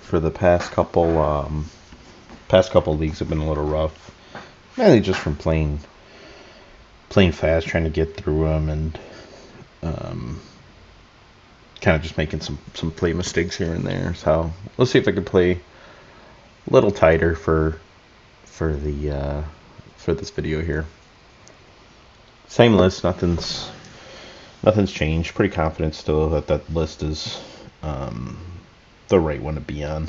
for the past couple leagues have been a little rough, mainly just from playing fast, trying to get through them, and kind of just making some play mistakes here and there. So let's see if I can play a little tighter for this video here. Same list, nothing's changed. Pretty confident still that list is the right one to be on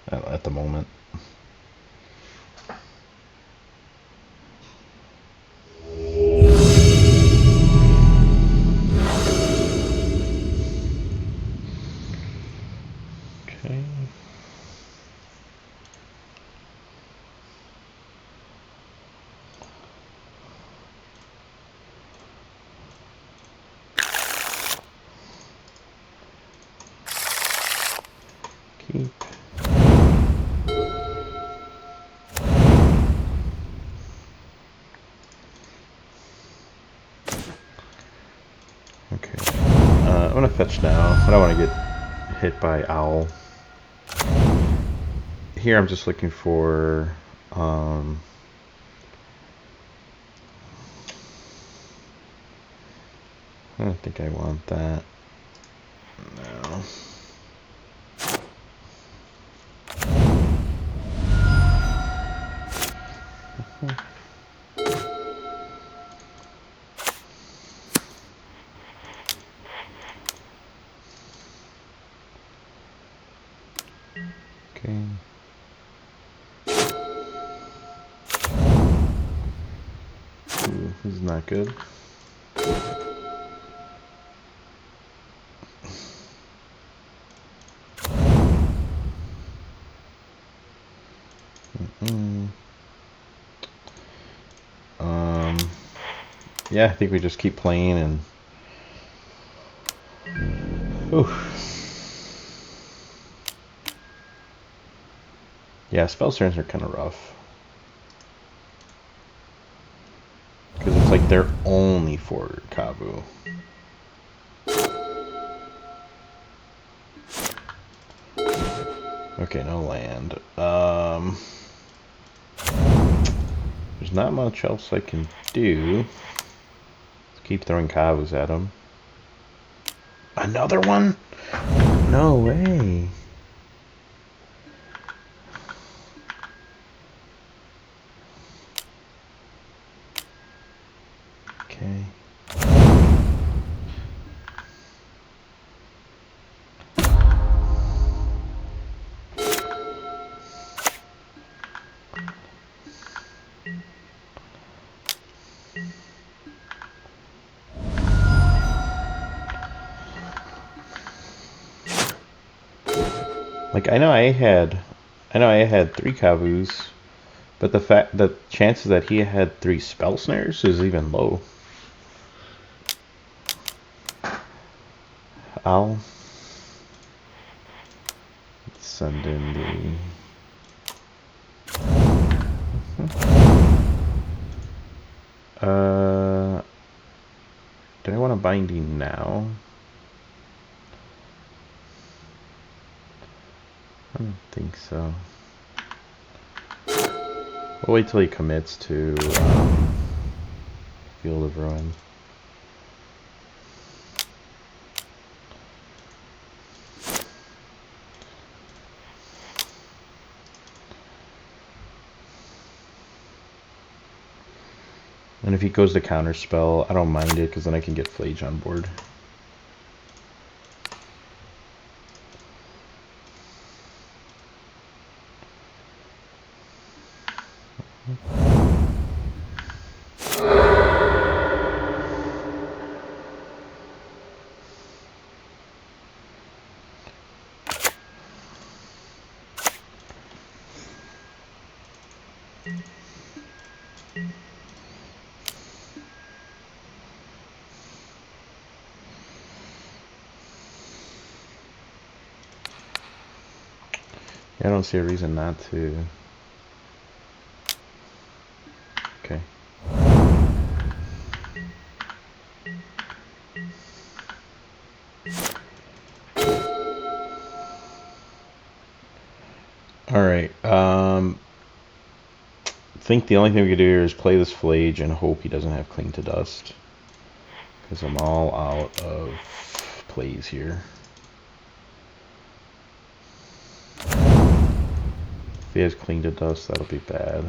at the moment. Okay. Keep. Okay. I'm gonna fetch now. I don't want to get hit by owl. Here I'm just looking for I don't think I want that. No. Okay. Ooh, this is not good. Yeah, I think we just keep playing and. Yeah, spell turns are kind of rough. Because it's like they're only for Kavu. Okay, no land. There's not much else I can do. Let's keep throwing Kavus at him. Another one? No way. Okay. Like I know I had 3 Kavus, but the chances that he had 3 spell snares is even low. I'll send in the do I want a binding now? I don't think so. We'll wait till he commits to Field of Ruin. And if he goes to counterspell, I don't mind it because then I can get Flage on board. Yeah, I don't see a reason not to. Okay. Alright, I think the only thing we could do here is play this Flage and hope he doesn't have Cling to Dust. Because I'm all out of plays here. If he has Cling to Dust, that'll be bad.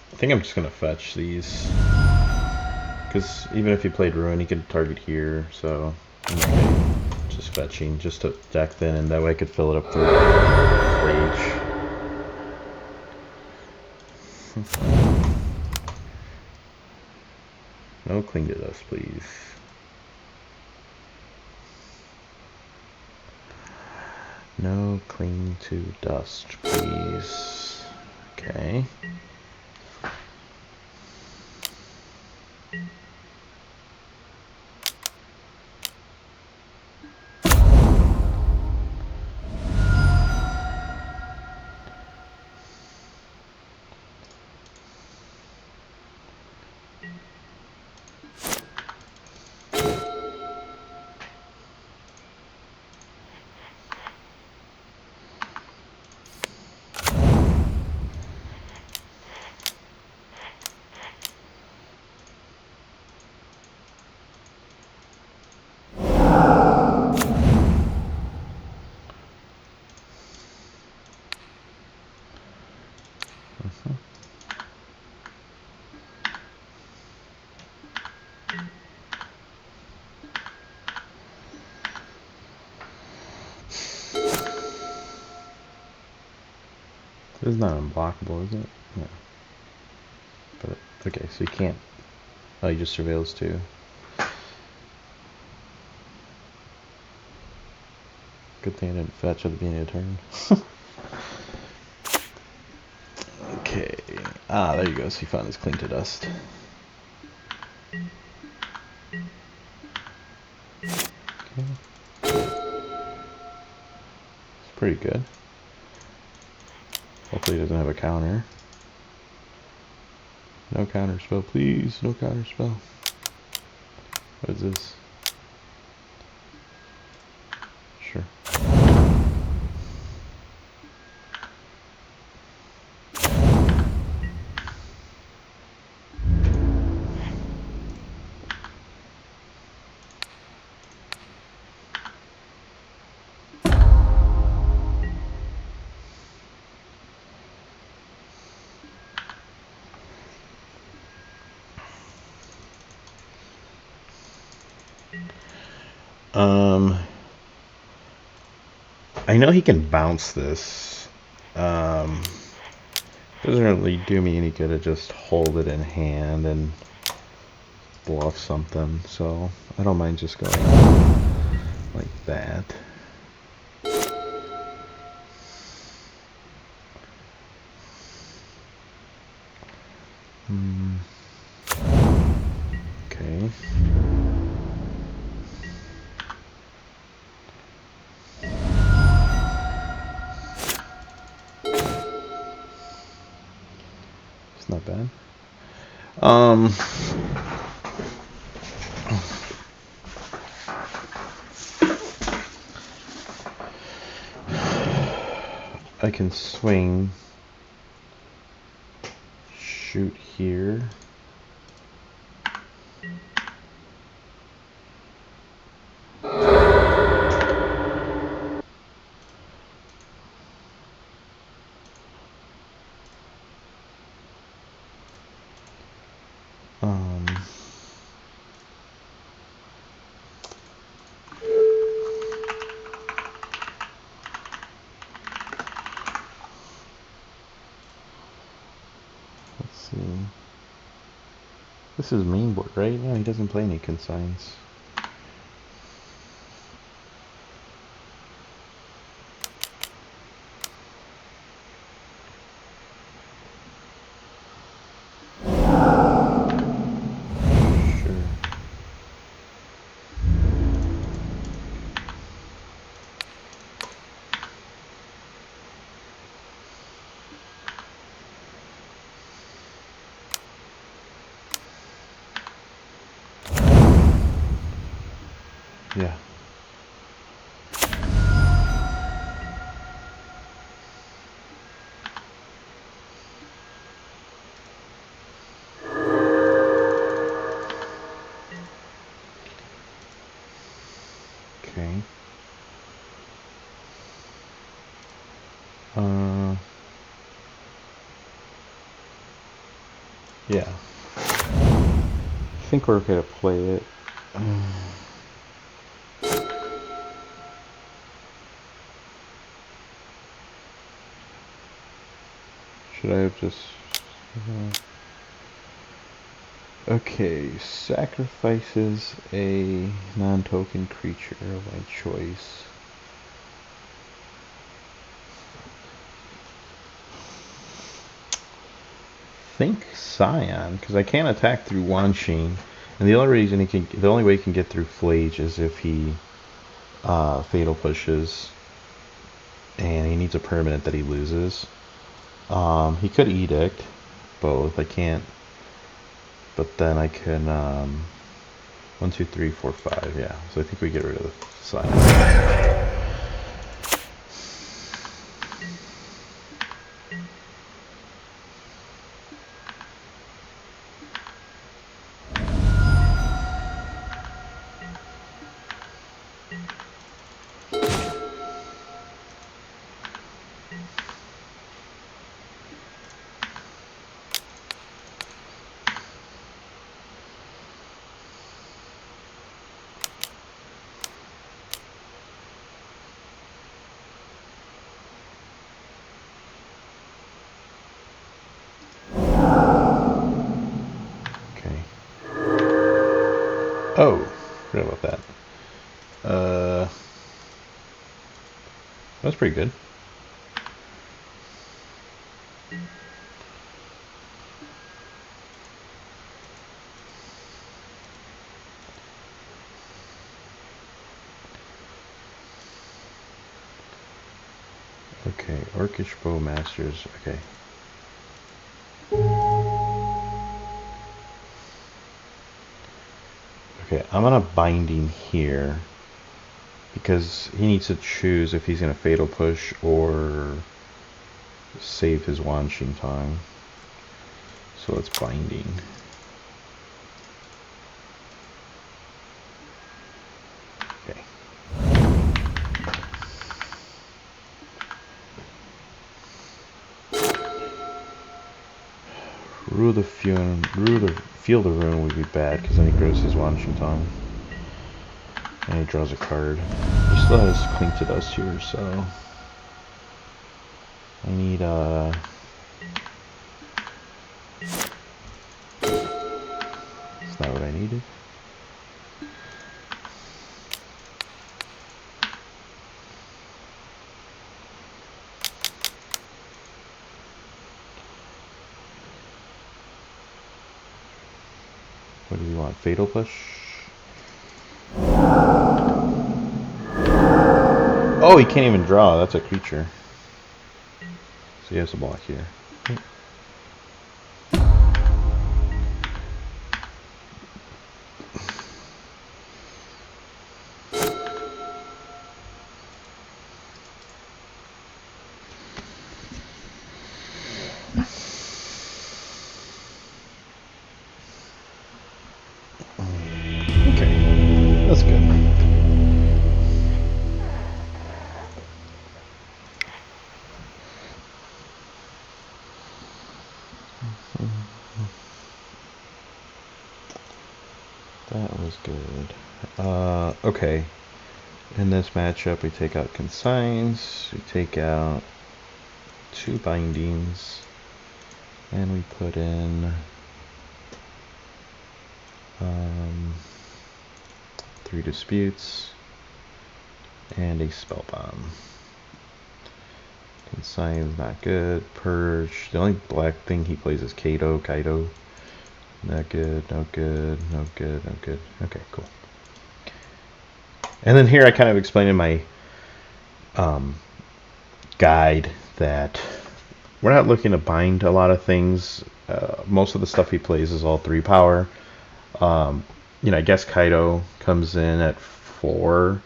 I think I'm just gonna fetch these, because even if he played Ruin, he could target here, so I'm okay. Just fetching, just to deck thin, and that way I could fill it up through Rage. No Cling to Dust, please. No Cling to Dust, please. Okay. This is not unblockable, is it? No. But, okay, so you can't... Oh, you just surveils too. Good thing I didn't fetch at the beginning of the turn. Okay. Ah, there you go. So he found his Cling to Dust. Okay. It's pretty good. Hopefully he doesn't have a counter. No counter spell, please. No counter spell. What is this? Sure. I know he can bounce this. Doesn't really do me any good to just hold it in hand and bluff something, so I don't mind just going like that. Okay. It's not bad. I can swing, shoot here. Let's see. This is main board, right? No, he doesn't play any consigns. Yeah. Okay. Yeah. I think we're okay to play it. Should I have just... Okay, sacrifices a non-token creature of my choice. Think Scion, because I can't attack through Wansheen, and the only reason the only way he can get through Flage is if he fatal pushes, and he needs a permanent that he loses. He could Edict both. I can't, but then I can 1, 2, 3, 4, 5. Yeah, so I think we get rid of the Scion. Oh, forgot about that. That's pretty good. Okay, Orcish Bowmasters. Okay. Okay, I'm gonna Binding here because he needs to choose if he's gonna Fatal Push or save his Wansheen time. So it's Binding. Okay. Feel the Ruin would be bad because then he grows his Wansheen time. And he draws a card. He still has Cling to Dust here, so I need it's not what I needed. What do you want? Fatal Push? Oh, he can't even draw. That's a creature. So he has to block here. Okay, that's good. That was good. Okay. In this matchup, we take out Consigns, we take out 2 Bindings, and we put in 3 Disputes and a Spellbomb. Consigns not good. Purge. The only black thing he plays is Kaido. Not good, no good, no good, no good. Okay, cool. And then here I kind of explained in my guide that we're not looking to bind a lot of things. Most of the stuff he plays is all 3 power. I guess Kaido comes in at 4,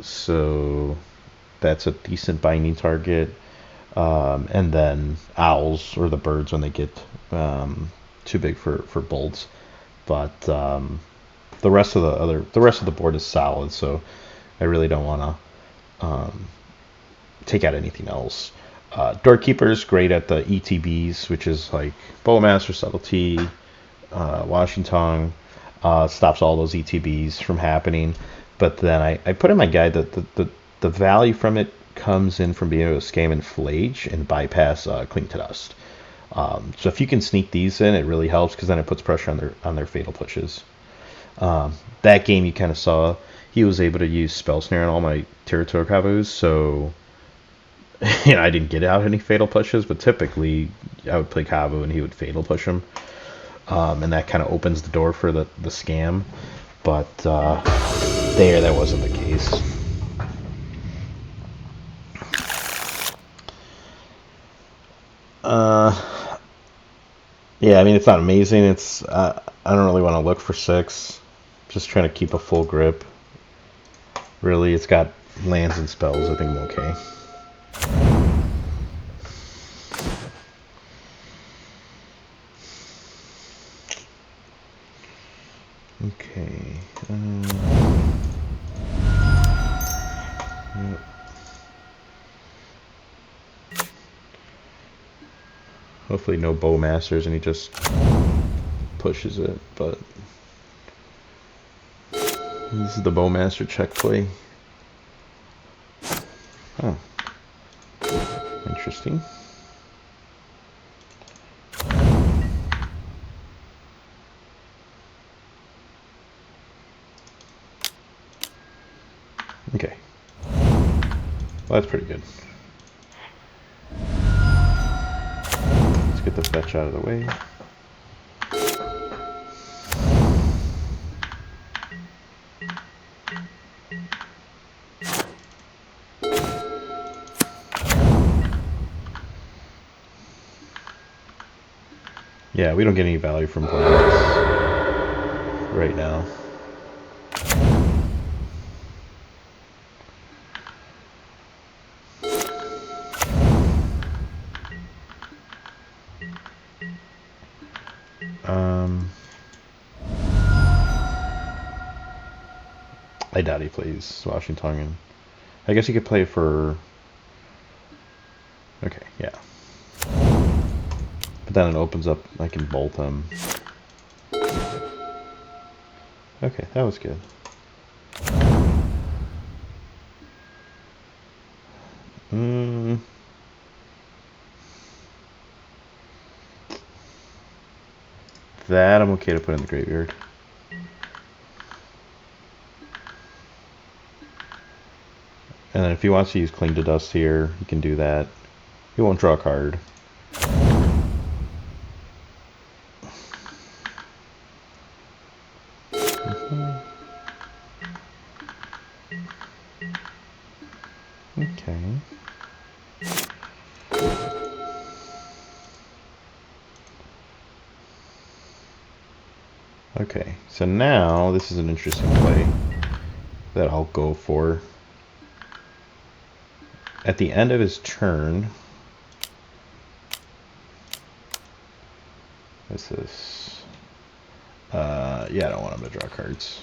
so that's a decent binding target. And then owls, or the birds, when they get too big for bolts. But the rest of the board is solid, so I really don't want to take out anything else. Doorkeeper is great at the ETBs, which is like Bowmaster, Subtlety, Washington. Stops all those ETBs from happening. But then I put in my guide that the value from it comes in from being able to scam and flage and bypass Cling to Dust. So if you can sneak these in, it really helps, because then it puts pressure on their fatal pushes. That game you kind of saw, he was able to use Spell Snare on all my Territorial Cavus, so I didn't get out any fatal pushes, but typically I would play Cavu and he would fatal push him. And that kind of opens the door for the scam. But that wasn't the case. Yeah, I mean, it's not amazing. I don't really want to look for 6. Just trying to keep a full grip. Really, it's got lands and spells. I think I'm okay. Okay. Yep. Hopefully no Bowmasters and he just pushes it, but this is the Bowmaster check play. Oh. Interesting. Okay. Well, that's pretty good. Let's get the fetch out of the way. Yeah, we don't get any value from planets right now. I doubt he plays Washington, and I guess he could play for. Okay, yeah. But then it opens up. I can bolt him. Okay, that was good. That I'm okay to put in the graveyard. And then if he wants to use Cling to Dust here, he can do that. He won't draw a card. Okay. Okay, so now this is an interesting play that I'll go for. At the end of his turn, what's this? Yeah, I don't want him to draw cards.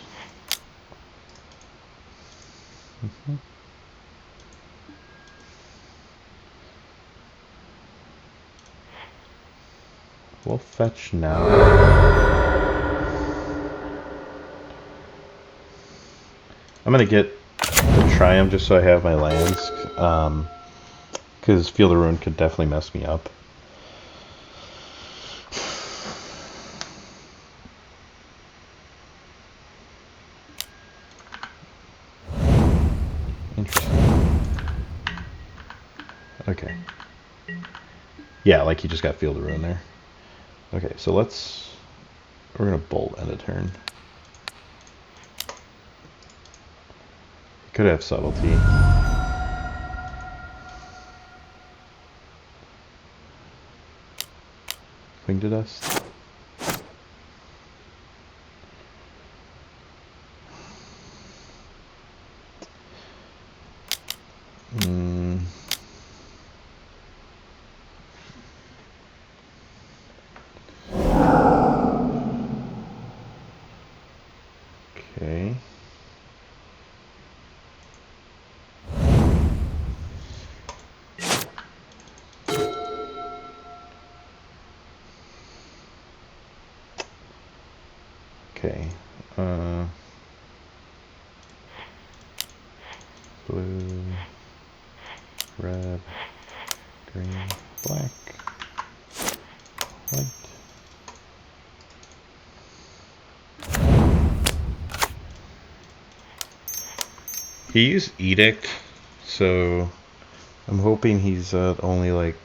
We'll fetch now. I'm gonna get the Triumph just so I have my lands, because Field of Ruin could definitely mess me up. Interesting. Okay. Yeah, like he just got Field of Ruin there. Okay, so we're gonna bolt end of turn. Could have Subtlety. Cling to Dust. Okay. Blue, red, green, black, white. He used Edict, so I'm hoping he's only like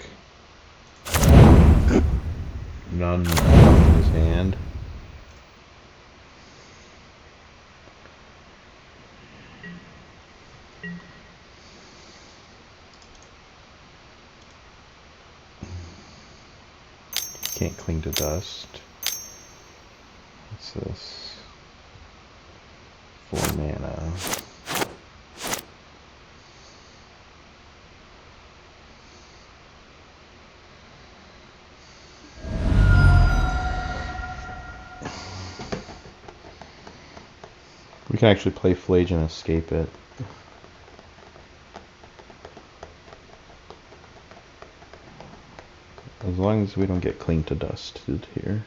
none left in his hand. Can't cling to dust. What's this? 4 mana. We can actually play Flage and escape it. As long as we don't get cling to dusted here.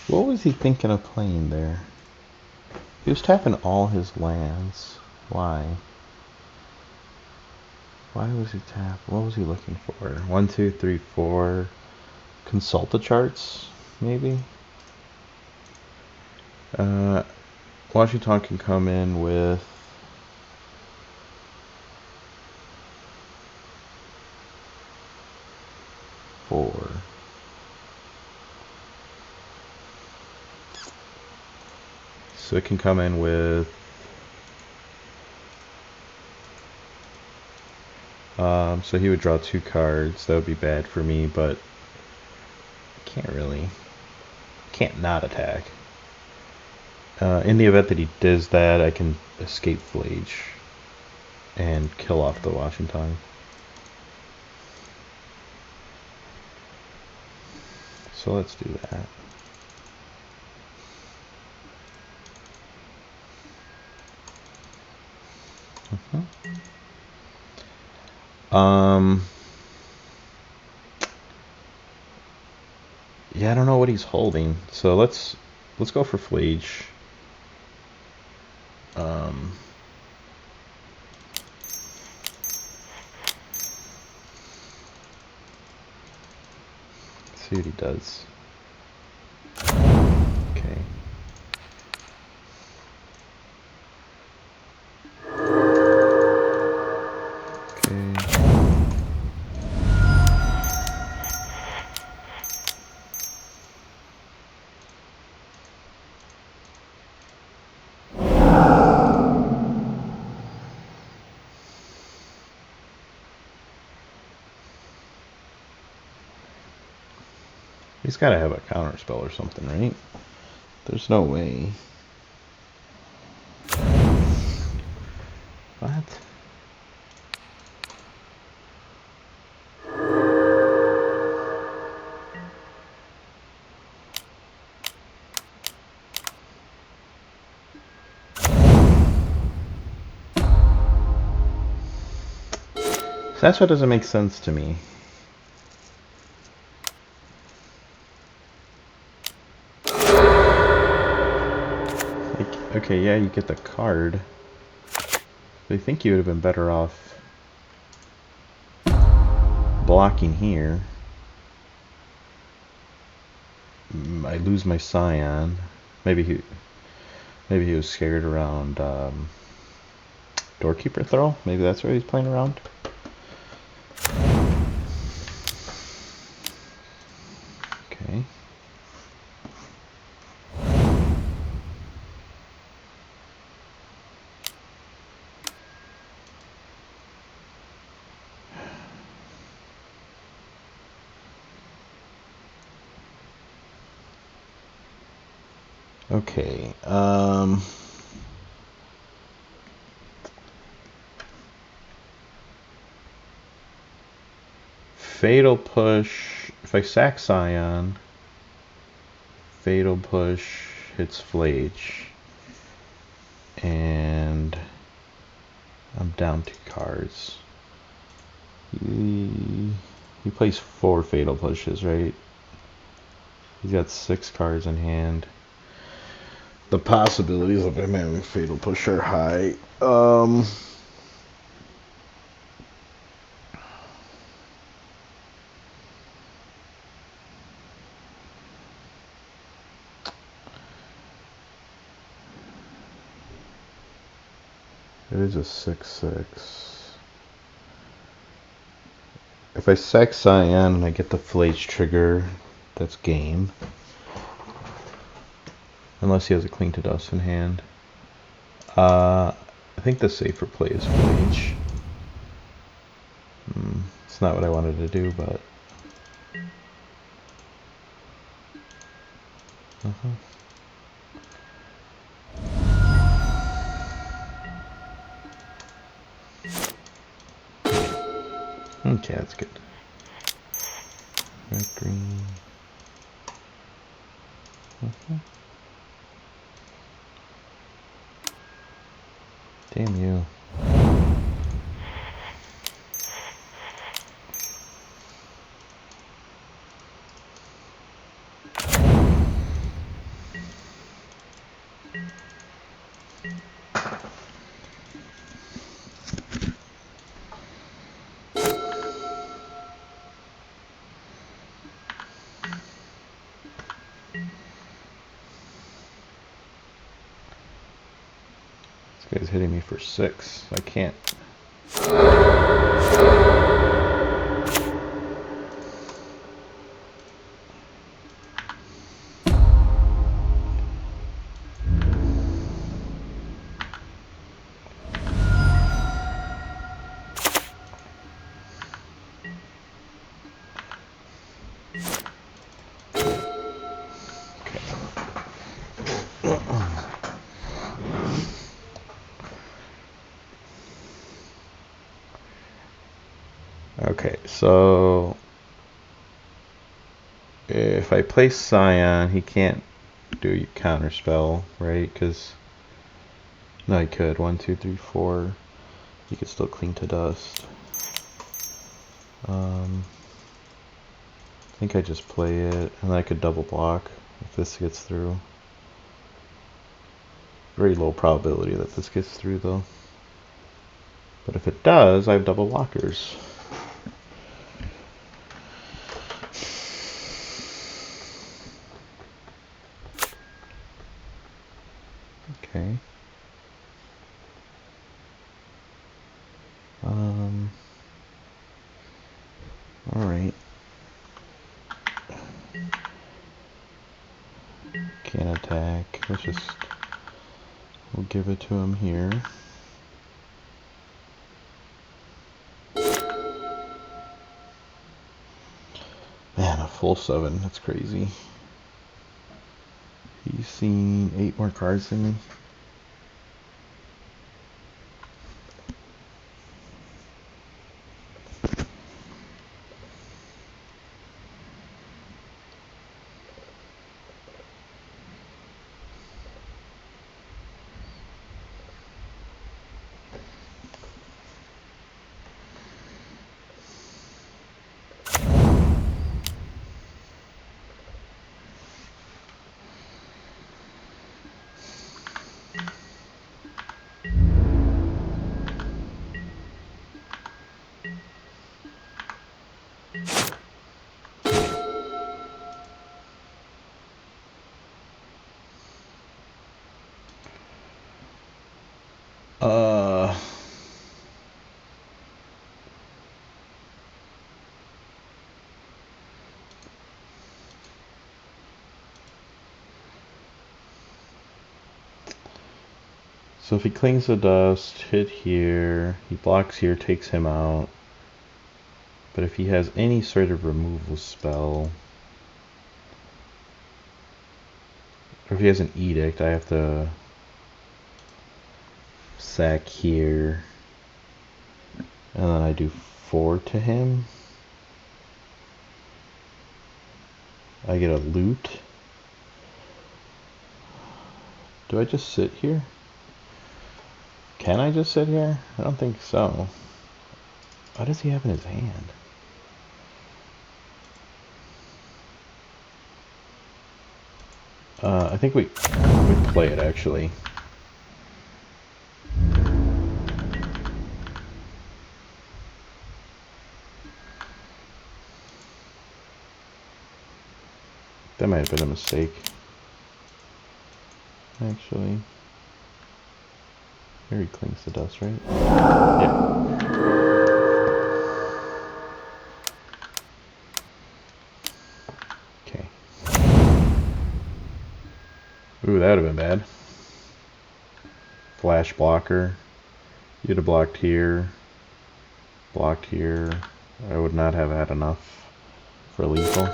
What was he thinking of playing there? He was tapping all his lands. Why? Why was he tapping? What was he looking for? 1, 2, 3, 4. Consult the charts, maybe? Washington can come in with four. So it can come in with so he would draw 2 cards. That would be bad for me, but can't not attack. In the event that he does that, I can escape Flage and kill off the Washington. So let's do that. Yeah, I don't know what he's holding. So let's go for Flage. See what he does. Okay. He's got to have a counter spell or something, right? There's no way. What? So that's what doesn't make sense to me. Like, okay, yeah, you get the card. I think you would have been better off blocking here. I lose my Scion. Maybe he was scared around Doorkeeper Throw. Maybe that's what he's playing around. Okay. Okay. Fatal Push. If I sack Scion, Fatal Push hits Flage. And I'm down 2 cards. He plays 4 Fatal Pushes, right? He's got 6 cards in hand. The possibilities of him having Fatal Push are high. It is a 6/6. If I sack Cyan and I get the Flage trigger, that's game. Unless he has a Cling to Dust in hand. I think the safer play is Flage. It's not what I wanted to do, but... Okay, that's good. Red, green. Damn you. This guy's hitting me for 6. I can't. Okay, so if I play Scion, he can't do counter spell, right? Because no, he could. 1, 2, 3, 4. He could still Cling to Dust. I think I just play it, and I could double block if this gets through. Very low probability that this gets through, though. But if it does, I have double blockers. Okay. Alright. Can't attack. Let's just... We'll give it to him here. Man, a full 7. That's crazy. He's seen 8 more cards than me. So if he clings to dust, hit here, he blocks here, takes him out. But if he has any sort of removal spell, Or if he has an edict, I have to sack here. And then I do 4 to him. I get a loot. Do I just sit here? Can I just sit here? I don't think so. What does he have in his hand? I think we play it actually. That might have been a mistake. Actually. Here he clings to dust, right? Yeah. Okay. Ooh, that would have been bad. Flash blocker. You'd have blocked here. Blocked here. I would not have had enough for lethal.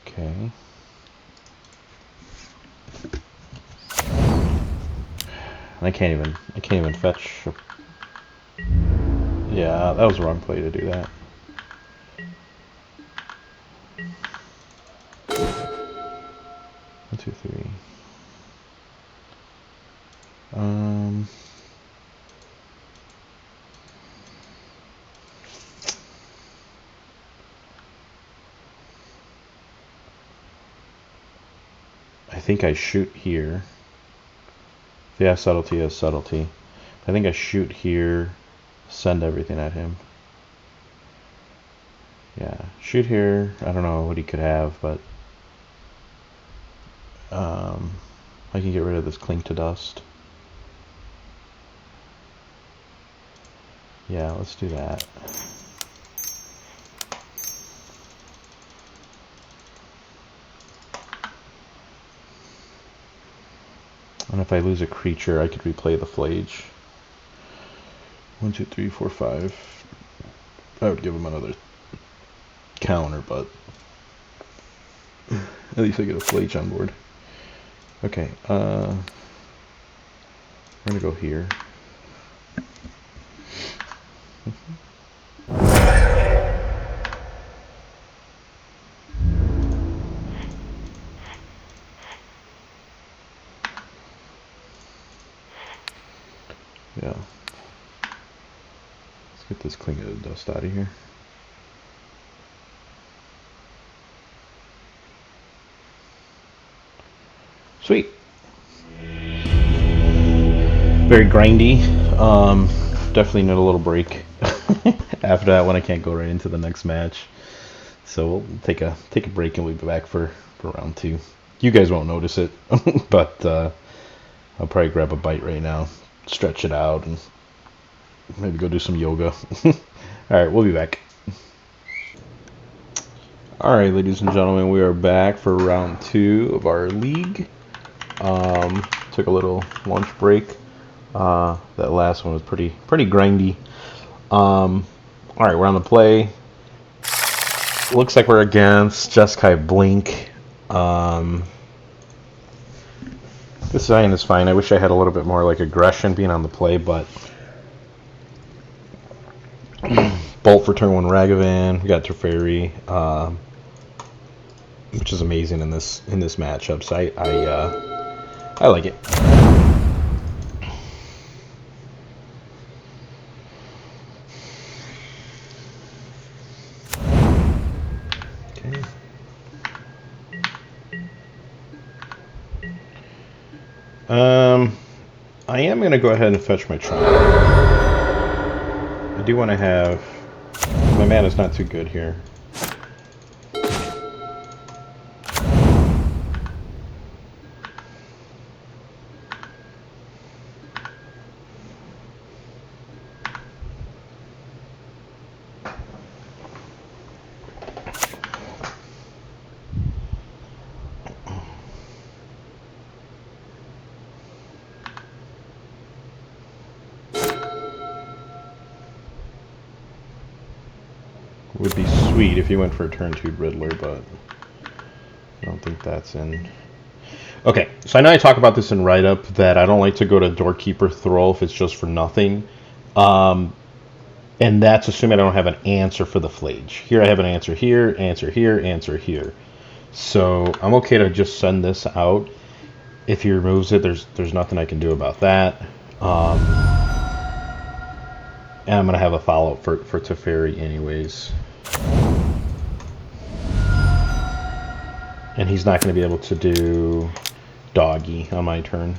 Okay. I can't even fetch. Yeah, that was the wrong play to do that. One, two, three. I think I shoot here. If he has subtlety, he has subtlety. I think I shoot here, send everything at him. Yeah, shoot here. I don't know what he could have, but I can get rid of this cling to dust. Yeah, let's do that. And if I lose a creature, I could replay the Flage. 1, 2, 3, 4, 5. I would give him another counter, but at least I get a Flage on board. Okay, we're gonna go here. Yeah. Let's get this cling of dust out of here. Sweet. Very grindy. Definitely need a little break after that one. I can't go right into the next match, so we'll take a break and we'll be back for round 2. You guys won't notice it, but I'll probably grab a bite right now, stretch it out, and maybe go do some yoga. All right, we'll be back. All right, ladies and gentlemen, we are back for round 2 of our league. Took a little lunch break. That last one was pretty grindy. All right, we're on the play. Looks like we're against Jeskai Blink. This Zion is fine. I wish I had a little bit more like aggression being on the play, but Bolt for turn 1 Ragavan. We got Teferi, which is amazing in this matchup. So I like it. Okay. I am going to go ahead and fetch my Tron. I do want to have... My mana's not too good here. would be sweet if he went for a turn 2 Riddler, but I don't think that's in. Okay, so I know I talk about this in write-up that I don't like to go to Doorkeeper Thrall if it's just for nothing. And that's assuming I don't have an answer for the Flage. Here I have an answer here, answer here, answer here. So I'm okay to just send this out. If he removes it, there's nothing I can do about that. And I'm going to have a follow-up for Teferi anyways. And he's not going to be able to do Doggy on my turn.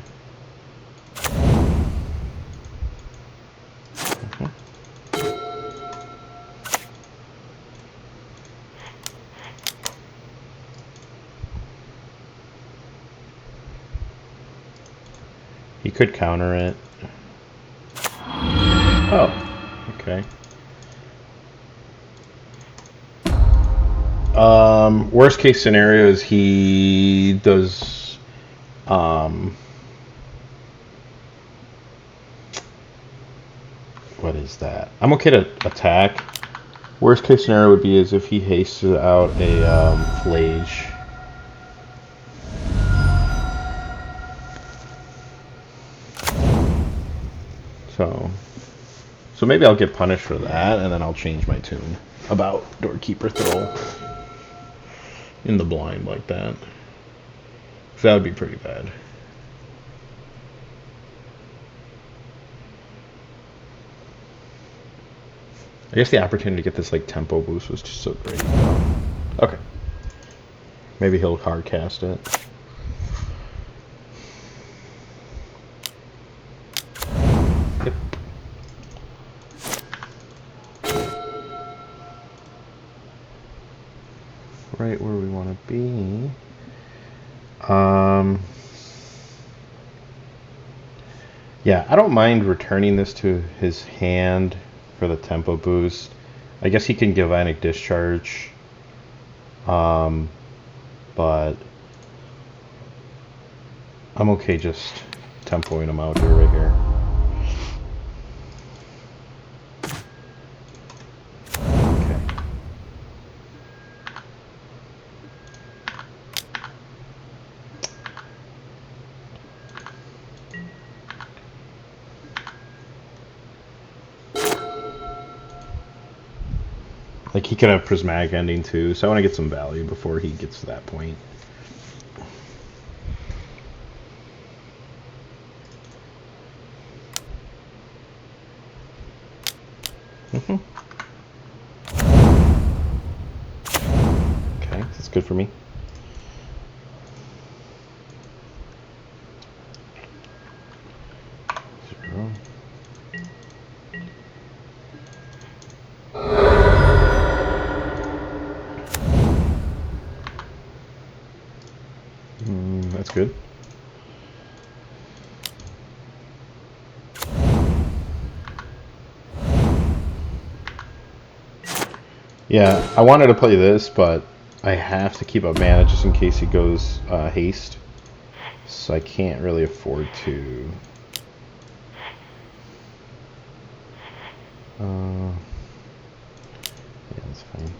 He could counter it. Oh, okay. Worst case scenario is he does what is that? I'm okay to attack. Worst case scenario would be is if he hastes out a Flage. So maybe I'll get punished for that, and then I'll change my tune about Doorkeeper Thrall in the blind like that. So that would be pretty bad. I guess the opportunity to get this like tempo boost was just so great. Okay. Maybe he'll hard cast it. Yep. Right where we want to be. Yeah, I don't mind returning this to his hand for the tempo boost. I guess he can Galvanic Discharge. But I'm okay just tempoing him out here, right here. Okay. Like, he could have Prismatic Ending too, so I want to get some value before he gets to that point. Okay, that's good for me. Zero. That's good. Yeah, I wanted to play this, but I have to keep a mana just in case he goes haste. So I can't really afford to. Yeah, that's fine.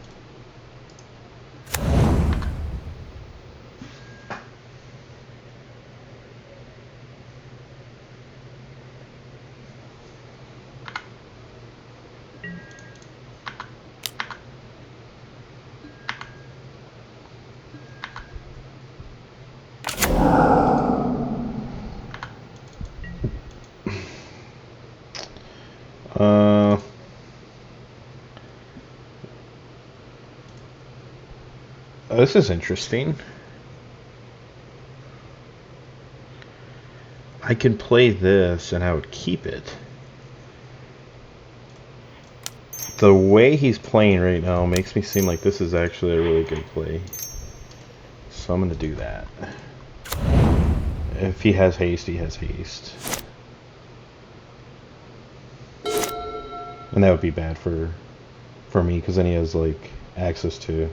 This is interesting. I can play this and I would keep it. The way he's playing right now makes me seem like this is actually a really good play. So I'm going to do that. If he has haste, he has haste. And that would be bad for me, because then he has like access to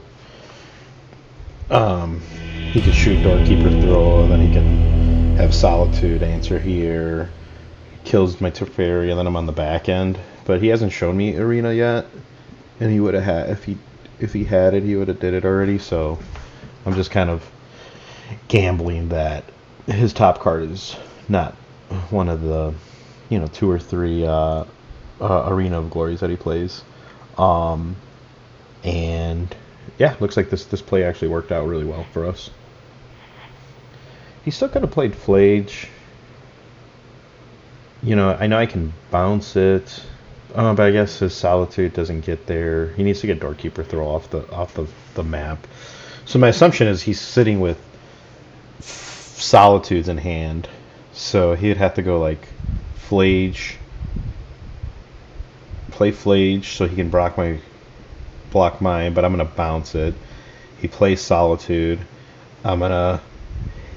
he can shoot Doorkeeper Throw, and then he can have Solitude answer here. Kills my Teferi, and then I'm on the back end. But he hasn't shown me Arena yet. and he would have had if he had it, he would have did it already. So I'm just kind of gambling that his top card is not one of the 2 or 3 Arena of Glories that he plays. And yeah, looks like this play actually worked out really well for us. He still could have played Flage. I know I can bounce it, but I guess his Solitude doesn't get there. He needs to get Doorkeeper Throw off the map. So my assumption is he's sitting with Solitudes in hand. So he'd have to go like Flage, play Flage so he can block mine, but I'm gonna bounce it. He plays Solitude. I'm gonna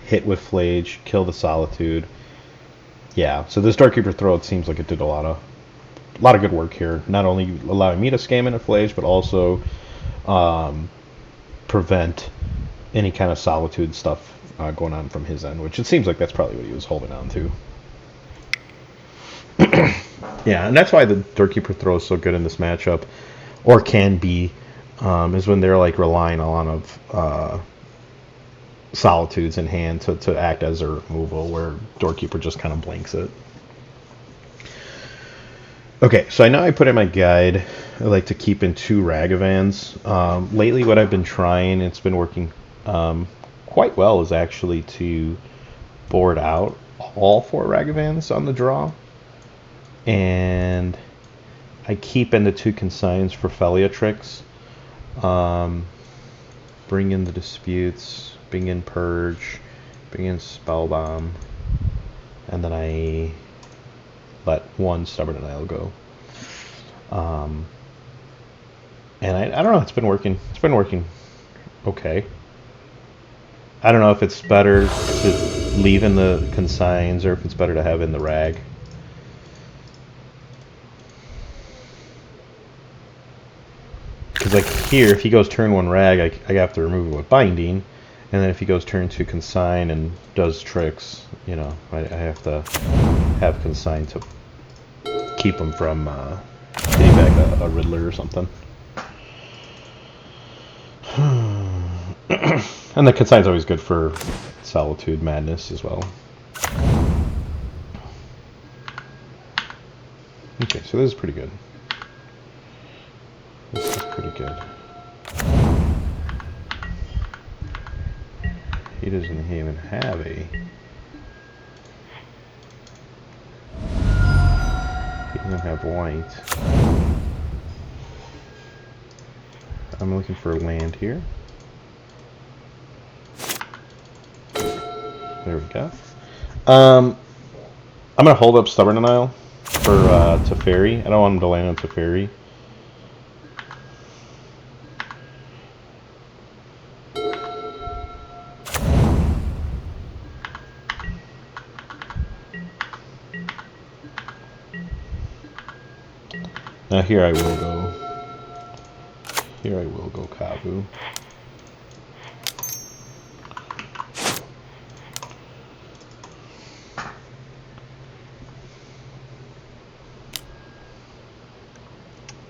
hit with Flage, kill the Solitude. Yeah, so this Doorkeeper Throw, it seems like it did a lot of good work here. Not only allowing me to scam in a Flage, but also prevent any kind of Solitude stuff going on from his end, which it seems like that's probably what he was holding on to. Yeah, and that's why the Doorkeeper Throw is so good in this matchup, or can be, is when they're like relying a lot of Solitudes in hand to act as their removal, where Doorkeeper just kind of blinks it. Okay, so I know I put in my guide, I like to keep in 2 Ragavans. Lately what I've been trying, it's been working quite well, is actually to board out all 4 Ragavans on the draw. And I keep in the 2 consigns for Feliatrix. Bring in the Disputes, bring in Purge, bring in Spellbomb, and then I let 1 Stubborn Denial go. And I don't know, it's been working. It's been working okay. I don't know if it's better to leave in the consigns or if it's better to have in the rag. Because like here, if he goes turn 1 rag, I have to remove it with Binding. And then if he goes turn 2 consign and does tricks, I have to have consign to keep him from getting back a Riddler or something. And the consign's always good for Solitude Madness as well. Okay, so this is pretty good. This is pretty good. He doesn't even have a... He doesn't have white. I'm looking for land here. There we go. I'm gonna hold up Stubborn Denial for Teferi. I don't want him to land on Teferi. Now here I will go. Here I will go Kavu.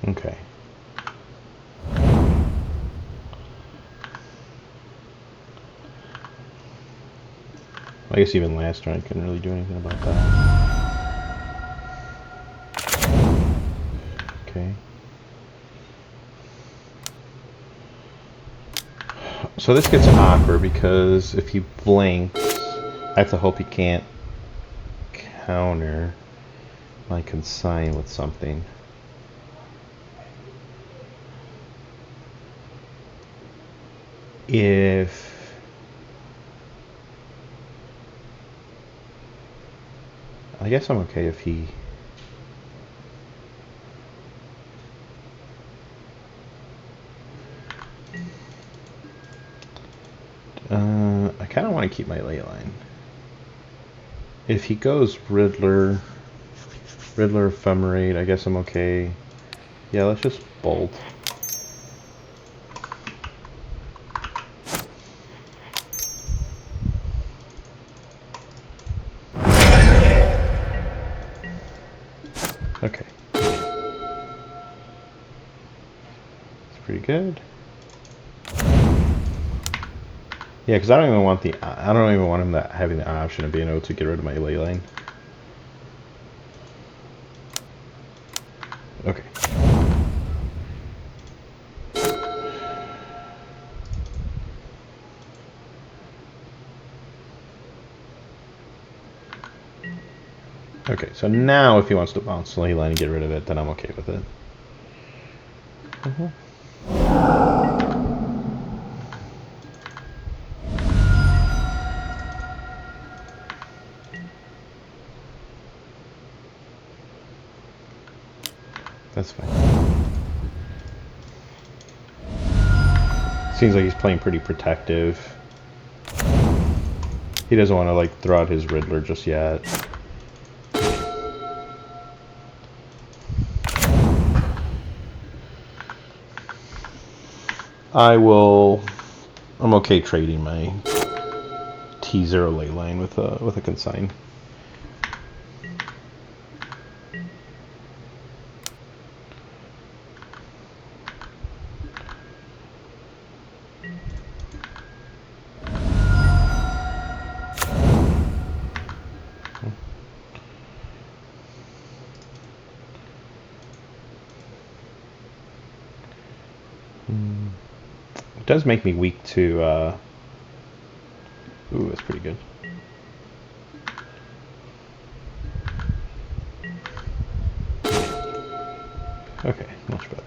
Okay. I guess even last turn I couldn't really do anything about that. Okay. So this gets awkward because if he blinks, I have to hope he can't counter my consign with something. If I guess I'm okay if he I kind of want to keep my ley line. If he goes Riddler Ephemerate, I guess I'm okay. Yeah, let's just bolt. Okay. pretty good. Yeah, because I don't even want him having the option of being able to get rid of my ley line. Okay. Okay, so now if he wants to bounce the ley line and get rid of it, then I'm okay with it. That's fine. Seems like he's playing pretty protective. He doesn't want to like throw out his Riddler just yet. I'm okay trading my T0 ley line with a consign. It does make me weak to ooh, that's pretty good. Okay, much better.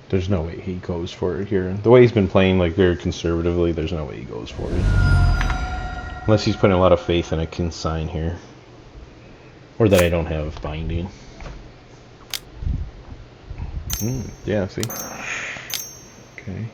There's no way he goes for it here. The way he's been playing, like, very conservatively, there's no way he goes for it. Unless he's putting a lot of faith in a consign here. Or that I don't have binding. Yeah, see? Okay.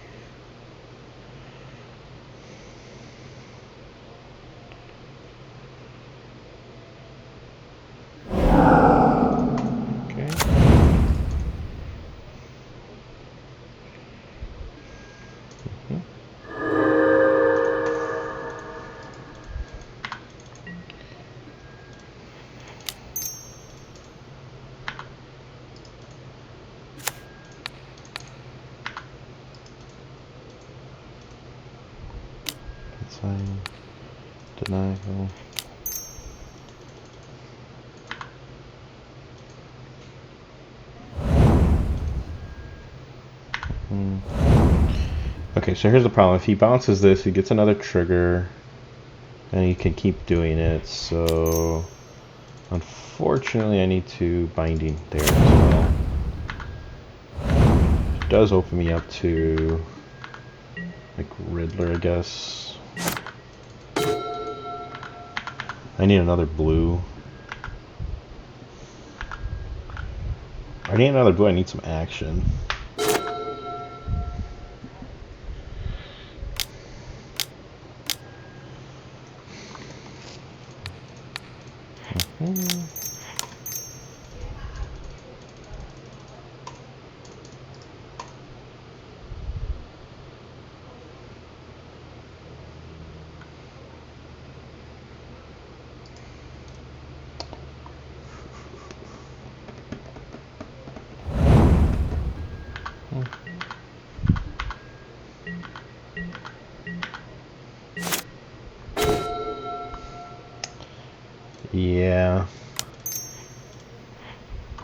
Denial. Okay, so here's the problem. If he bounces this, he gets another trigger, and he can keep doing it. So, unfortunately, I need to binding there as well. It does open me up to, like, Riddler, I guess. I need another blue. I need another blue. I need some action. Yeah.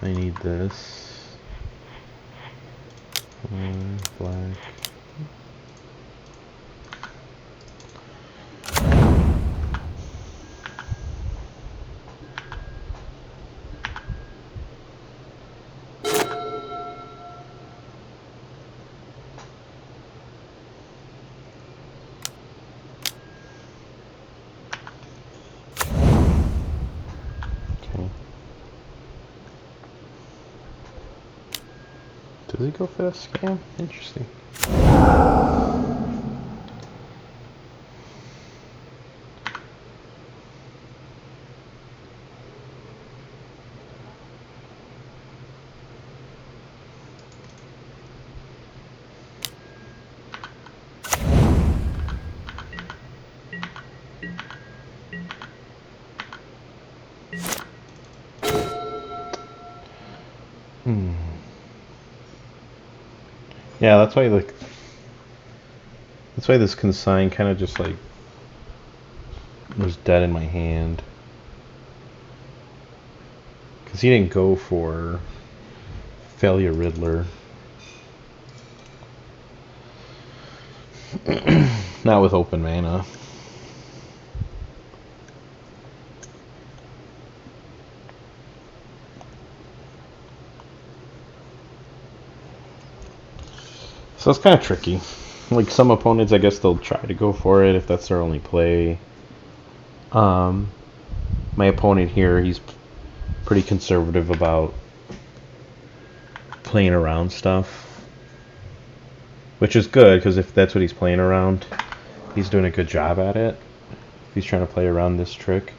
I need this. Black. Does he go for that scam? Interesting. Yeah, that's why like this consign kind of just like was dead in my hand. Because he didn't go for Failure Riddler. Not with open mana. So it's kind of tricky. Like some opponents, I guess they'll try to go for it if that's their only play. My opponent here, he's pretty conservative about playing around stuff, which is good because if that's what he's playing around, he's doing a good job at it. If he's trying to play around this trick.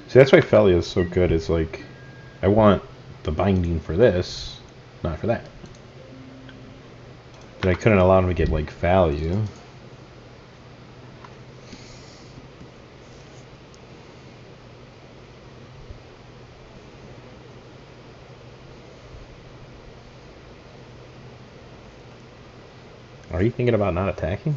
See, that's why Felia is so good, is like, I want the binding for this, not for that. But I couldn't allow him to get, like, value. Are you thinking about not attacking?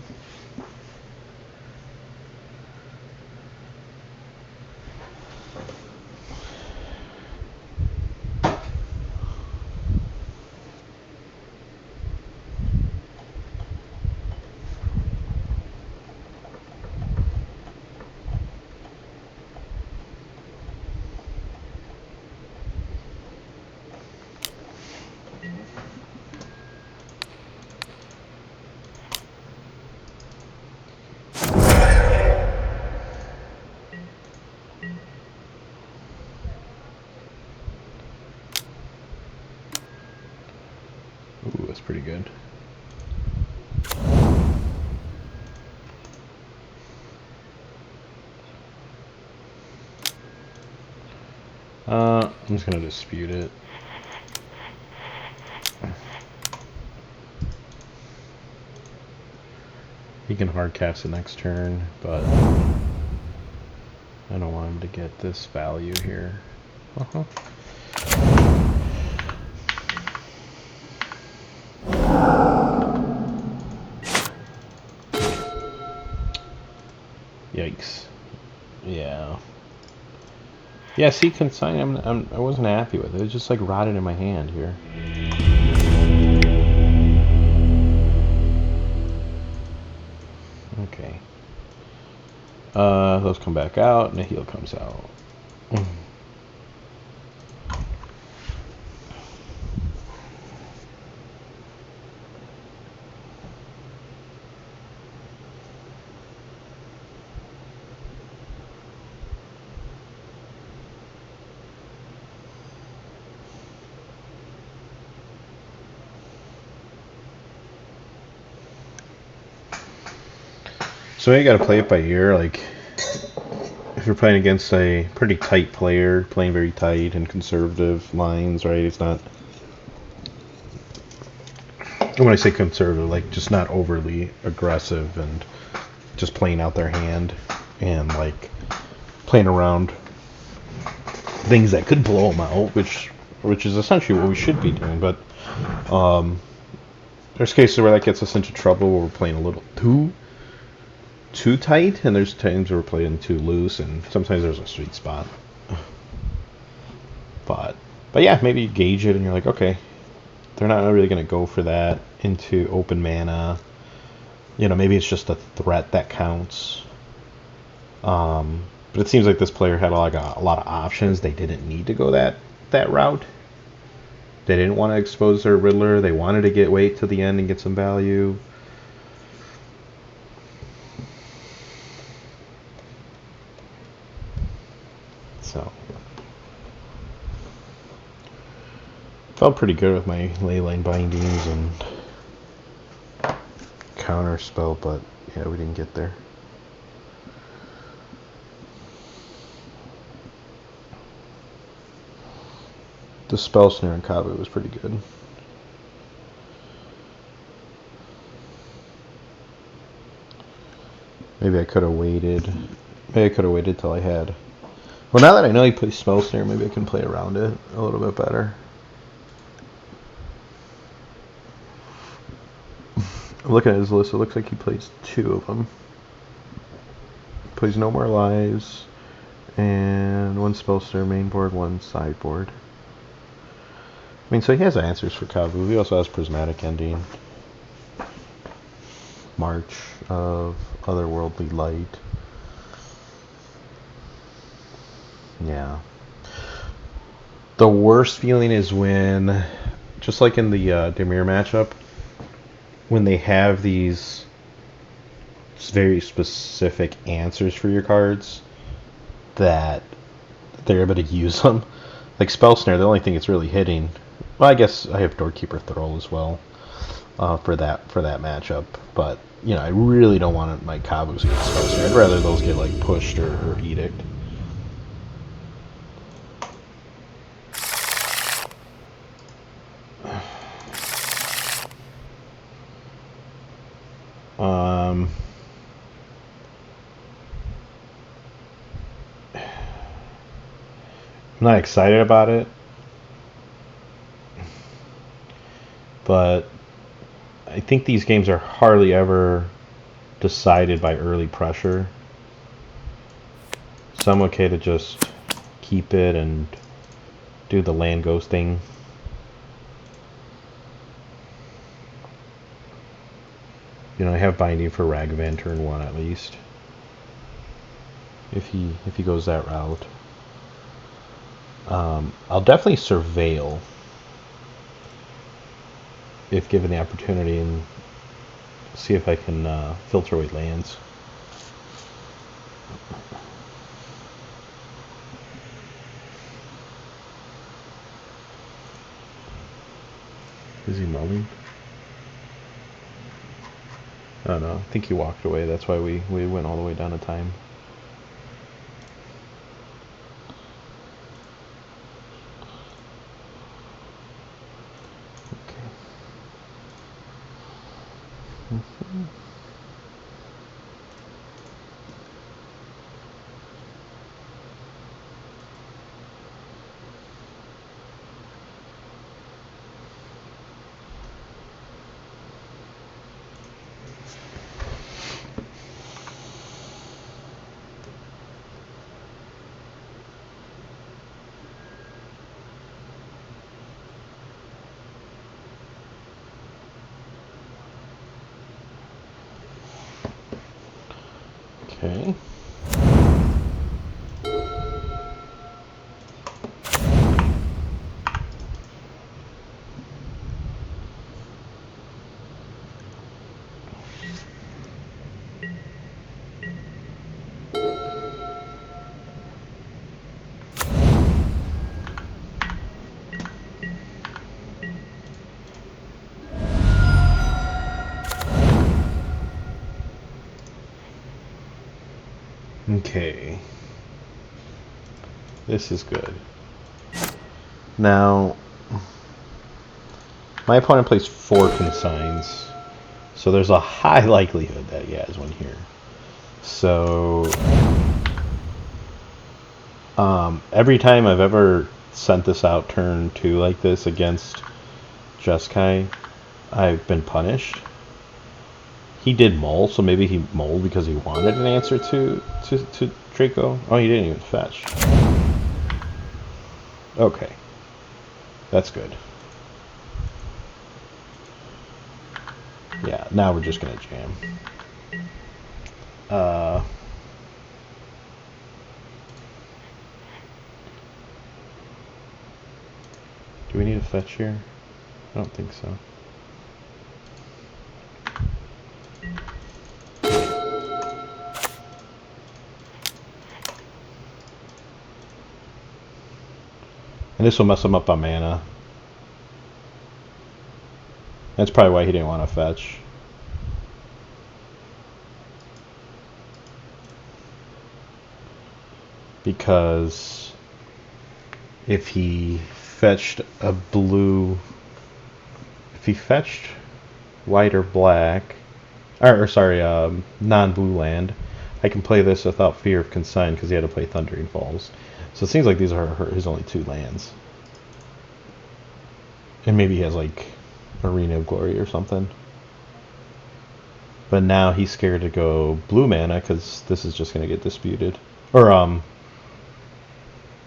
Ooh, that's pretty good. I'm just gonna dispute it. He can hard cast the next turn, but I don't want him to get this value here. Yikes. Yeah. Yeah, see, consign, I wasn't happy with it. It was just like rotted in my hand here. Okay. Those come back out, and the heal comes out. So you gotta play it by ear, like, if you're playing against a pretty tight player, playing very tight and conservative lines, right, it's not, when I say conservative, like, just not overly aggressive and just playing out their hand and, like, playing around things that could blow them out, which is essentially what we should be doing, but, there's cases where that gets us into trouble where we're playing a little too tight, and there's times where we're playing too loose, and sometimes there's a sweet spot. But yeah, maybe you gauge it and you're like, okay, they're not really going to go for that into open mana. You know, maybe it's just a threat that counts. But it seems like this player had like a lot of options. They didn't need to go that route. They didn't want to expose their Riddler. They wanted to wait till the end and get some value. So felt pretty good with my leyline bindings and counter spell, but yeah, we didn't get there. The Spell Snare in Kabu was pretty good. Maybe I could have waited. Maybe I could have waited till I had. Well, now that I know he plays Spell Snare, maybe I can play around it a little bit better. I'm looking at his list. It looks like he plays 2 of them. Plays No More Lives and 1 Spell Snare main board, 1 sideboard. I mean, so he has answers for Kabu. He also has Prismatic Ending, March of Otherworldly Light. Yeah. The worst feeling is when, just like in the Dimir matchup, when they have these very specific answers for your cards that they're able to use them. Like Spell Snare, the only thing it's really hitting. Well, I guess I have Doorkeeper Thrall as well for that matchup. But you know, I really don't want my Kabus to get Spell Snare. I'd rather those get like pushed or Edict. I'm not excited about it, but I think these games are hardly ever decided by early pressure. So I'm okay to just keep it and do the land ghosting. You know, I have binding for Ragavan turn 1 at least. If he goes that route. I'll definitely surveil if given the opportunity and see if I can filter away lands. Is he mulling? Oh no, I think he walked away. That's why we went all the way down to time. Okay. Okay. This is good. Now, my opponent plays 4 consigns, so there's a high likelihood that he has one here. So, every time I've ever sent this out turn 2 like this against Jeskai, I've been punished. He did mull, so maybe he mulled because he wanted an answer to Draco. Oh, he didn't even fetch. Okay. That's good. Yeah, now we're just gonna jam. Do we need a fetch here? I don't think so. And this will mess him up on mana. That's probably why he didn't want to fetch. Because if he fetched a blue, if he fetched white or black, or sorry, non-blue land, I can play this without fear of consign because he had to play Thundering Falls. So it seems like these are his only 2 lands. And maybe he has like Arena of Glory or something. But now he's scared to go blue mana because this is just going to get disputed. Or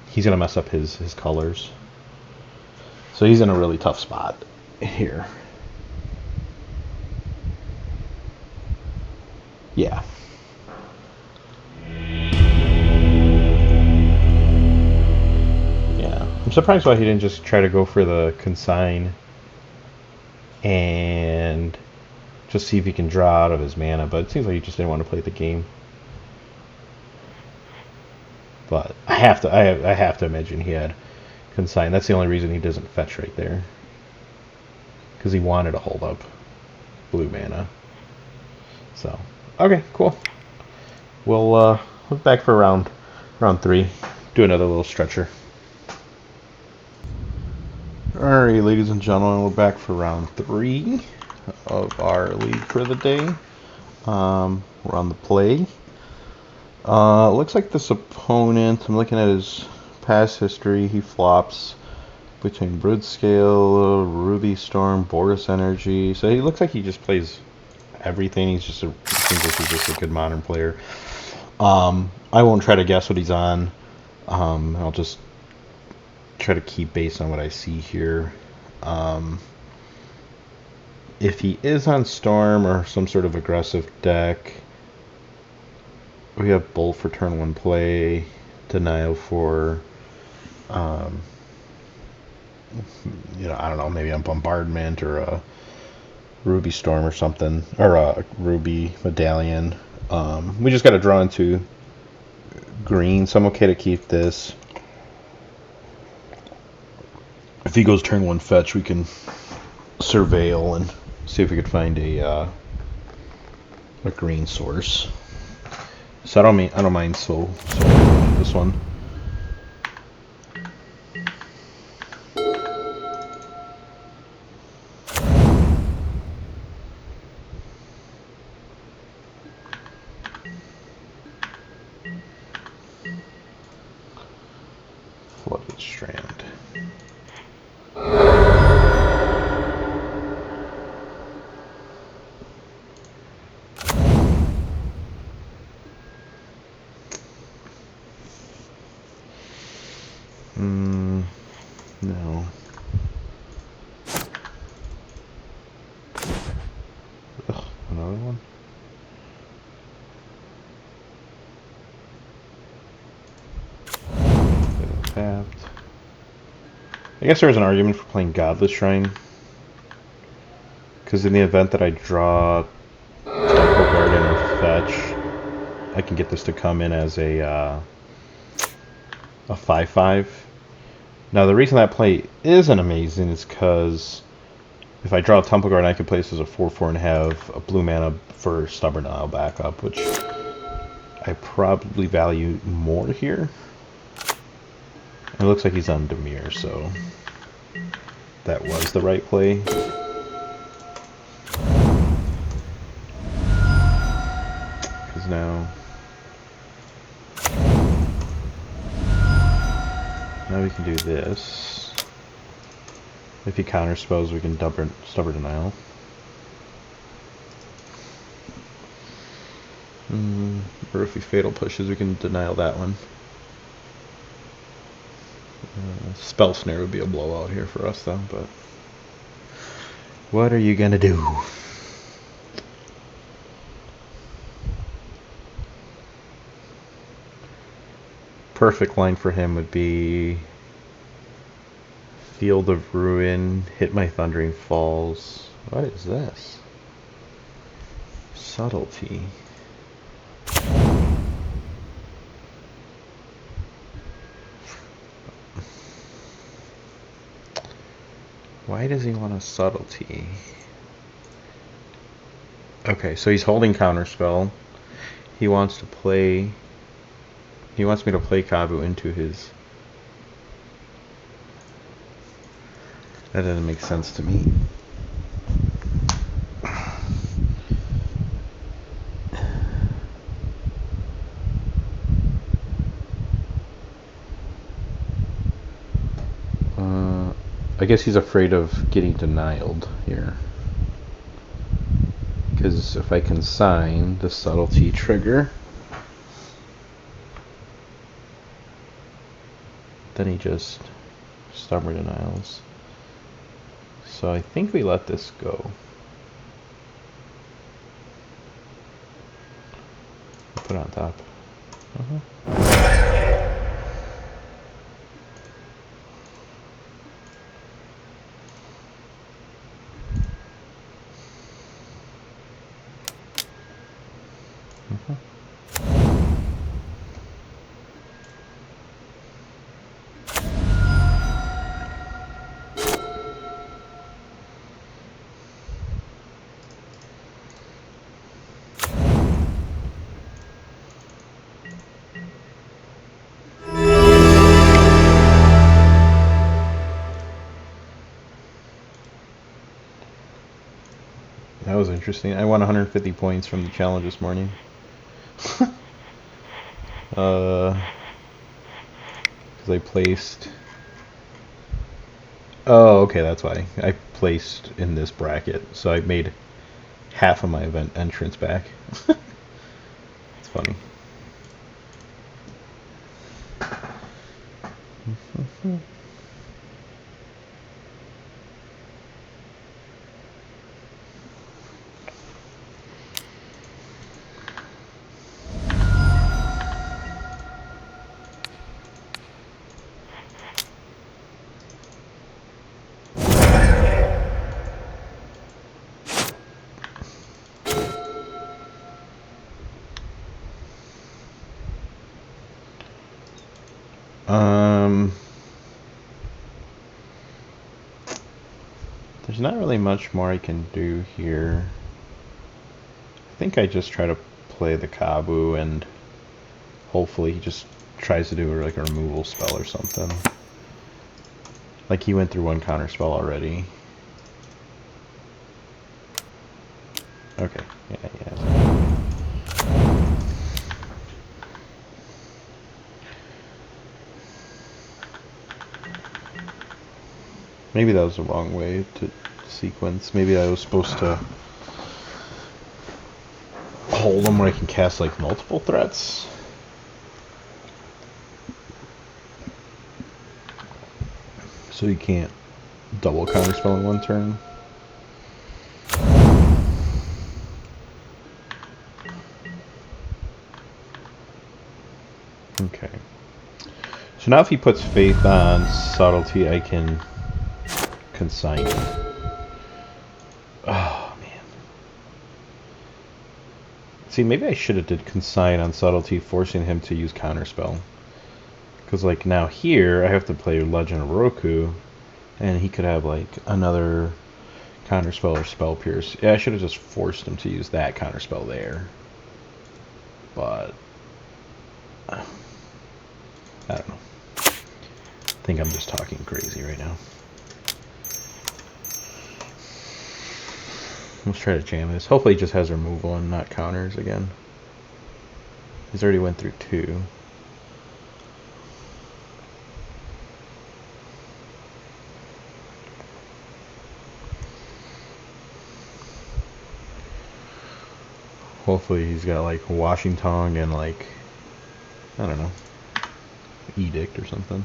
he's going to mess up his colors. So he's in a really tough spot here. Yeah. Yeah. I'm surprised why he didn't just try to go for the consign and just see if he can draw out of his mana, but it seems like he just didn't want to play the game. But I have to imagine he had consign. That's the only reason he doesn't fetch right there, because he wanted to hold up blue mana. So okay, cool. We'll look back for round 3. Do another little stretcher. Alright, ladies and gentlemen, we're back for round 3 of our league for the day. We're on the play. Looks like this opponent, I'm looking at his past history, he flops between Broodscale, Ruby Storm, Boros Energy. So he looks like he just plays everything. He seems like he's just a good modern player. I won't try to guess what he's on. I'll just try to keep based on what I see here. If he is on Storm or some sort of aggressive deck, we have Bolt for turn 1 play, Denial for, I don't know, maybe a Bombardment or a Ruby Storm or something, or a Ruby Medallion. We just got to draw into green, so I'm okay to keep this. If he goes turn 1 fetch, we can surveil and see if we could find a green source. So I don't mind so this one. Flooded Strand. No. Ugh, another one? Tapped. I guess there's an argument for playing Godless Shrine, because in the event that I draw Temple Garden or Fetch, I can get this to come in as a 5/5. Now the reason that play isn't amazing is because if I draw Temple Garden, I can play this as a 4/4 and have a blue mana for Stubborn Isle backup, which I probably value more here. It looks like he's on Dimir, so that was the right play. Because now we can do this. If he counterspells, we can Stubborn Denial. Or if he Fatal Pushes, we can denial that one. Spell Snare would be a blowout here for us, though, but what are you gonna do? Perfect line for him would be Field of Ruin, hit my Thundering Falls. What is this? Subtlety. Why does he want a Subtlety? Okay, so he's holding Counterspell. He wants to play... He wants me to play Kavu into his... That doesn't make sense to me. I guess he's afraid of getting denied here. Because if I consign the subtlety trigger, then he just stubborn denials. So I think we let this go. Put it on top. That was interesting. I won 150 points from the challenge this morning. Because I placed... Oh, okay, that's why. I placed in this bracket, so I made half of my event entrance back. It's funny. There's not really much more I can do here. I think I just try to play the Kabu and hopefully he just tries to do like a removal spell or something. Like he went through one counter spell already. Okay, yeah. Maybe that was the wrong way to sequence. Maybe I was supposed to hold them where I can cast like multiple threats. So you can't double counterspell in one turn. Okay. So now if he puts faith on subtlety, I can consign it. Oh, man. See, maybe I should have did consign on subtlety, forcing him to use counterspell. Because, like, now here, I have to play Legend of Roku, and he could have, like, another counterspell or spell pierce. Yeah, I should have just forced him to use that counterspell there. But I don't know. I think I'm just talking crazy right now. Let's try to jam this. Hopefully he just has removal and not counters again. He's already went through 2. Hopefully he's got like Washing Tongue and like, I don't know, Edict or something.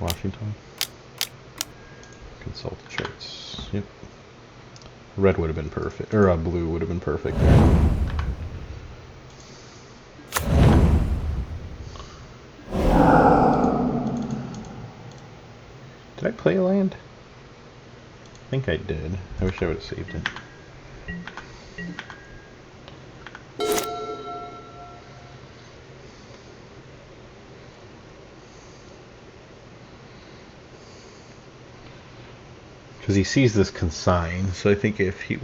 Washing Tongue. Consult the charts. Yep. Red would have been perfect, or blue would have been perfect there. Did I play a land? I think I did. I wish I would have saved it. Because he sees this consign, so I think if he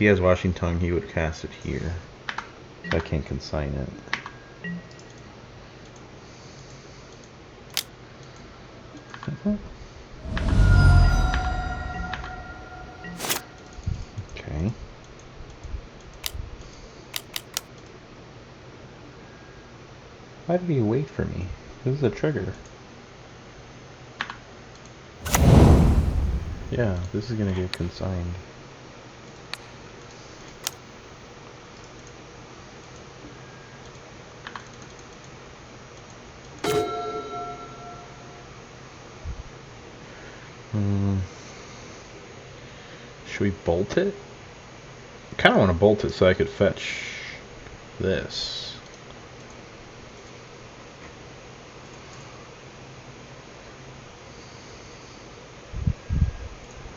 has Washing Tongue, he would cast it here. So I can't consign it. Okay. Why did he wait for me? This is a trigger. Yeah, this is gonna get consigned. Should we bolt it? I kind of want to bolt it so I could fetch this.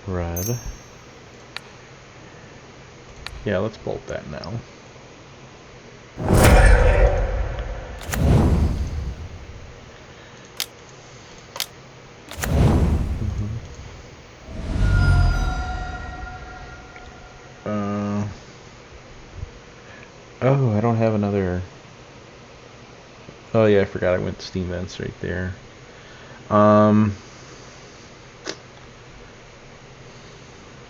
Red. Yeah, let's bolt that now. Oh, I don't have another. Oh yeah, I forgot I went Steam Vents right there.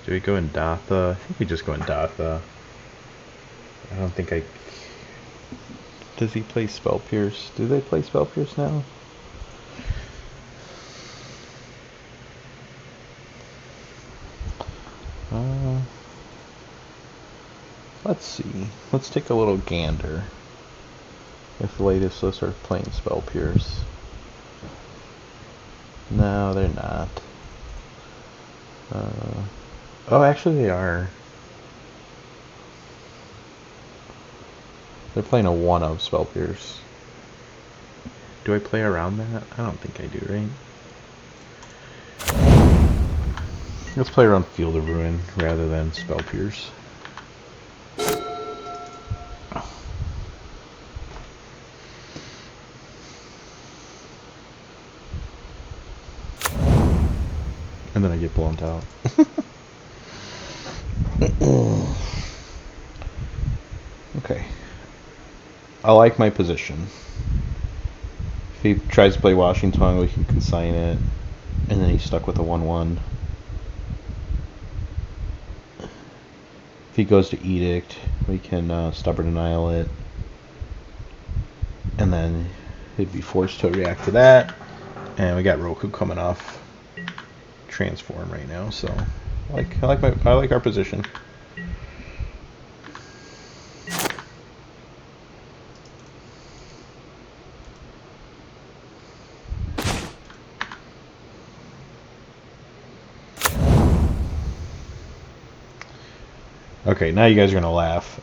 Do we go in Datha? I think we just go in Datha. I don't think I... Does he play Spell Pierce? Do they play Spell Pierce now? Let's see. Let's take a little gander. If the latest lists are playing Spell Pierce. No, they're not. Oh, actually they are. They're playing a 1 of Spell Pierce. Do I play around that? I don't think I do, right? Let's play around Field of Ruin rather than Spell Pierce. And then I get blown out. Okay. I like my position. If he tries to play Washington, we can consign it. And then he's stuck with a 1-1. If he goes to Edict, we can Stubborn Denial it. And then he'd be forced to react to that. And we got Roku coming off Transform right now, so I like our position. Okay, now you guys are gonna laugh.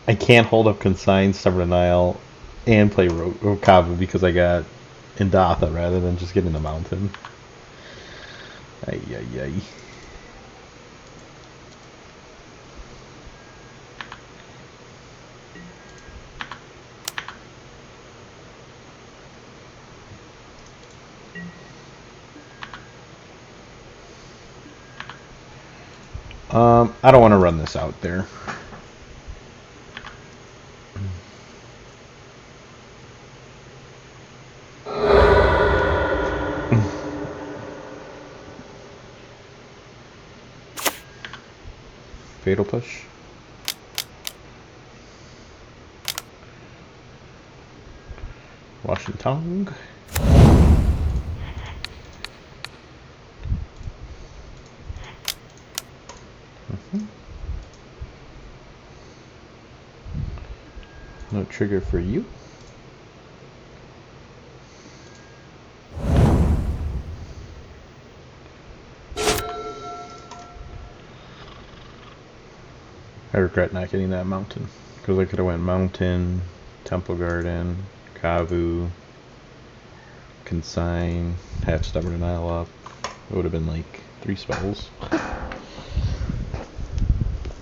I can't hold up Consign, Stubborn Denial, and play Kavu because I got Indatha rather than just getting the Mountain. Ay, ay, ay. I don't want to run this out there. Fatal Push. Washington. No trigger for you. I regret not getting that Mountain. Because I could have went Mountain, Temple Garden, Kavu, Consign, half Stubborn Denial up. It would have been like 3 spells.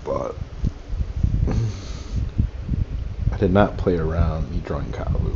But I did not play around me drawing Kavu.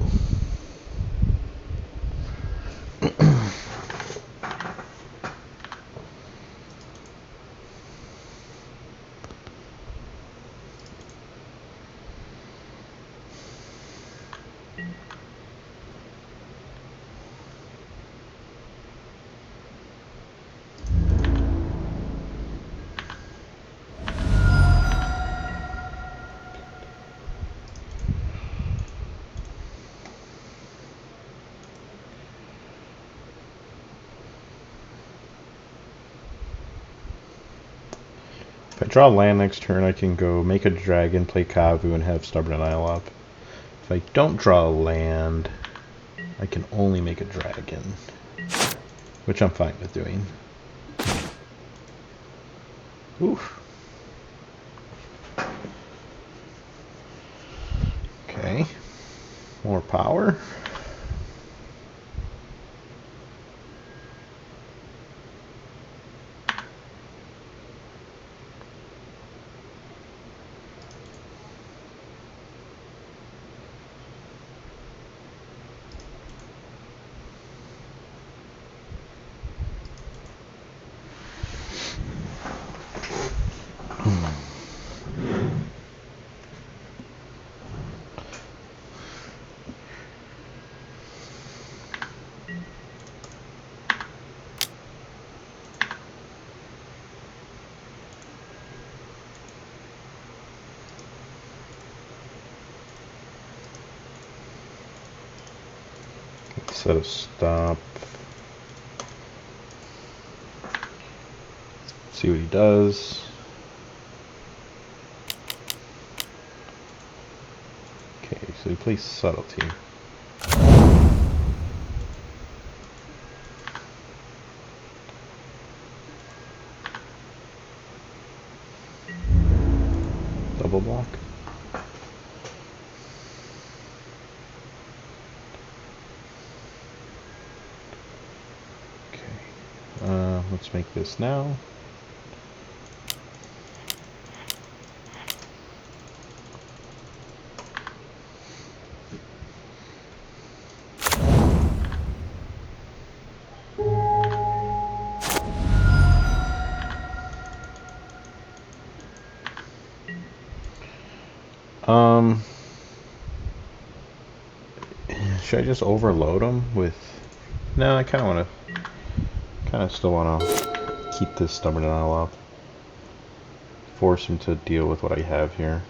If I draw land next turn, I can go make a dragon, play Kavu, and have Stubborn Isle up. If I don't draw a land, I can only make a dragon, which I'm fine with doing. Oof. Okay. More power. Set a stop. See what he does. Okay, so he plays Subtlety. Double block. Let's make this now. Should I just overload him with... No, I kind of want to... still want to keep this Stubborn Isle up. Force him to deal with what I have here.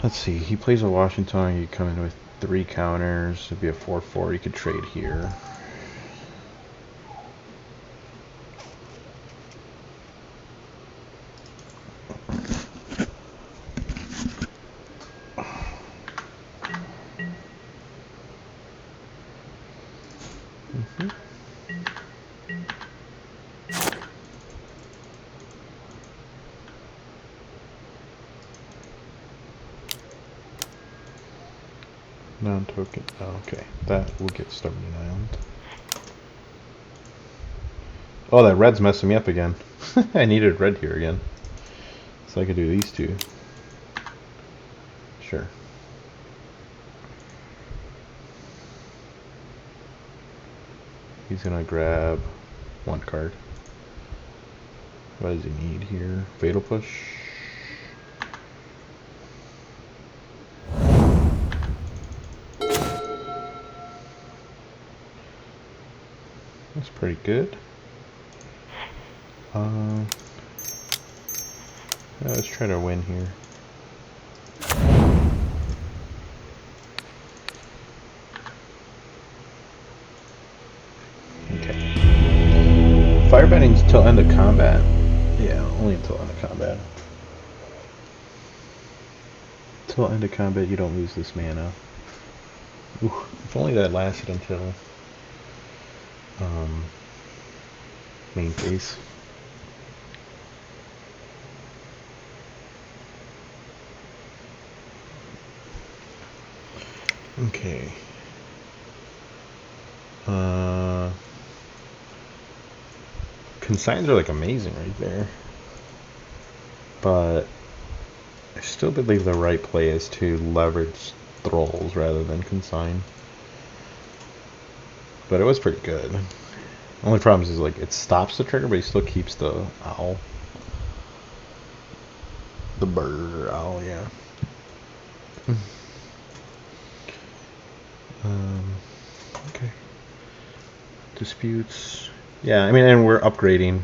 Let's see, he plays a Washington, you come in with 3 counters, it'd be a 4/4, you could trade here. Non-token. Oh, okay, that will get Stubborn Island. Oh, that red's messing me up again. I needed red here again, so I could do these two. Sure. He's gonna grab 1 card. What does he need here? Fatal Push. That's pretty good. Let's try to win here. Okay. Firebending's till end of combat. Yeah, only until end of combat. Till end of combat, you don't lose this mana. Ooh, if only that lasted until main phase. Okay. Consigns are like amazing right there, but I still believe the right play is to leverage Thralls rather than consign. But it was pretty good. Only problem is like it stops the trigger, but he still keeps the owl. The bird or owl, yeah. Okay. Disputes. Yeah, I mean, and we're upgrading.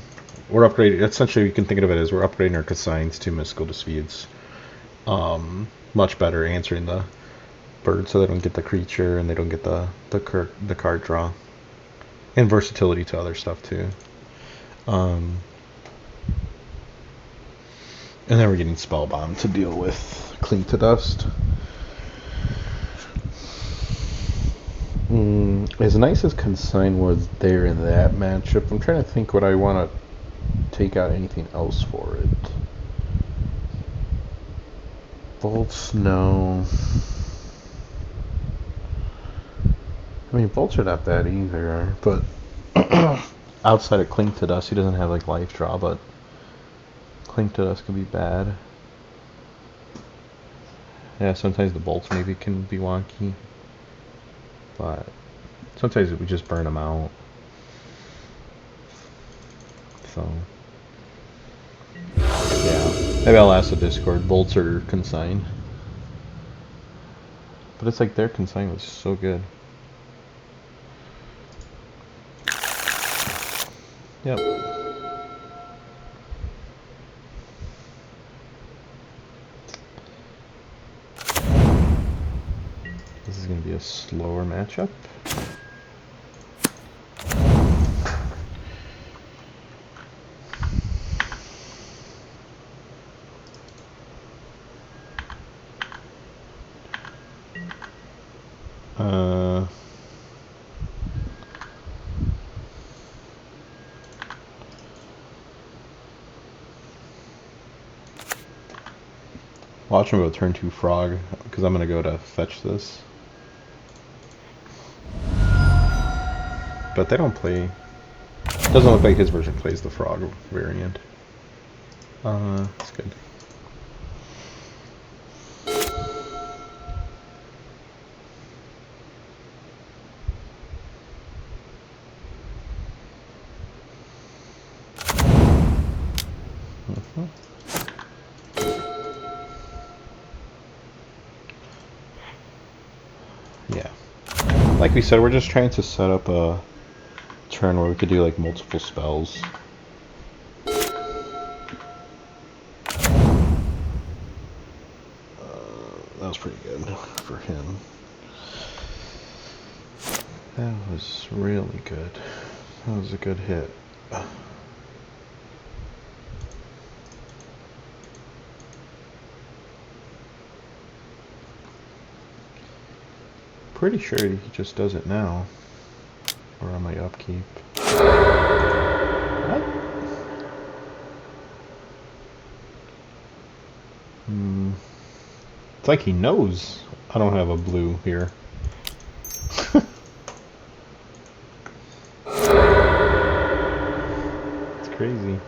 We're upgrading. Essentially, you can think of it as we're upgrading our consigns to mystical disputes. Much better answering the bird, so they don't get the creature and they don't get the card draw, and versatility to other stuff too. And then we're getting Spellbound to deal with Cling to Dust. As nice as Consign was there in that matchup, I'm trying to think what I want to take out anything else for it. Bolts, no. I mean, bolts are not bad either, but outside of Cling to Dust, he doesn't have like life draw, but Cling to Dust can be bad. Yeah, sometimes the bolts maybe can be wonky, but sometimes we just burn them out. So, yeah, maybe I'll ask the Discord. Bolts or Consign, but it's like their Consign was so good. Yep. This is going to be a slower matchup. Watch him go turn 2 frog, because I'm going to go to fetch this. But they don't play... Doesn't look like his version plays the frog variant. That's good. Yeah. Like we said, we're just trying to set up a turn where we could do like multiple spells. That was pretty good for him. That was really good. That was a good hit. Pretty sure he just does it now. Or on my upkeep. What? It's like he knows I don't have a blue here. It's crazy. I'm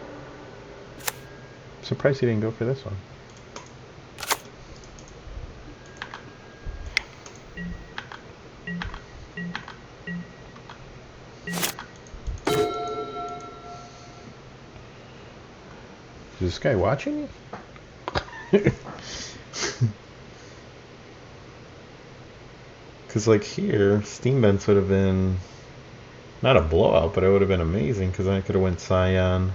surprised he didn't go for this one. Is this guy watching you? Because like here, Steam Vents would have been not a blowout, but it would have been amazing because I could have went Scion.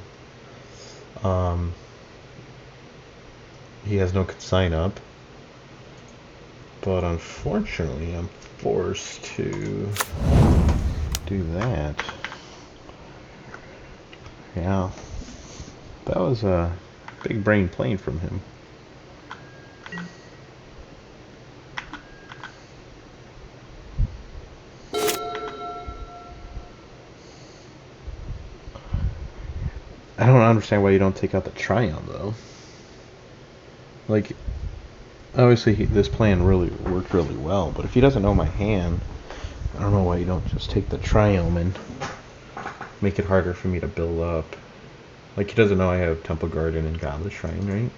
He has no consign up, but unfortunately I'm forced to do that. Yeah, that was a big brain playing from him. I don't understand why you don't take out the Triumph though. Like, obviously this plan really worked really well, but if he doesn't know my hand, I don't know why you don't just take the Triumph and make it harder for me to build up. Like, he doesn't know I have Temple Garden and Goblet Shrine, right?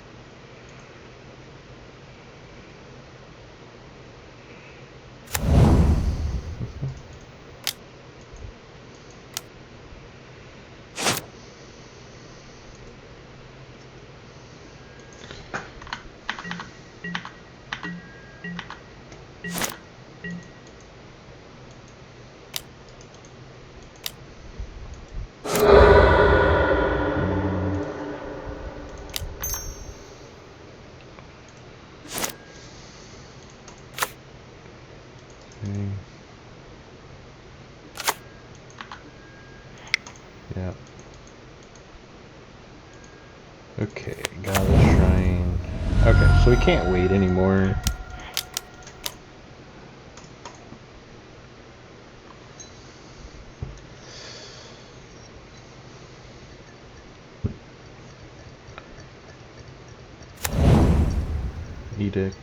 Okay, got a shrine. Okay, so we can't wait anymore. Edict.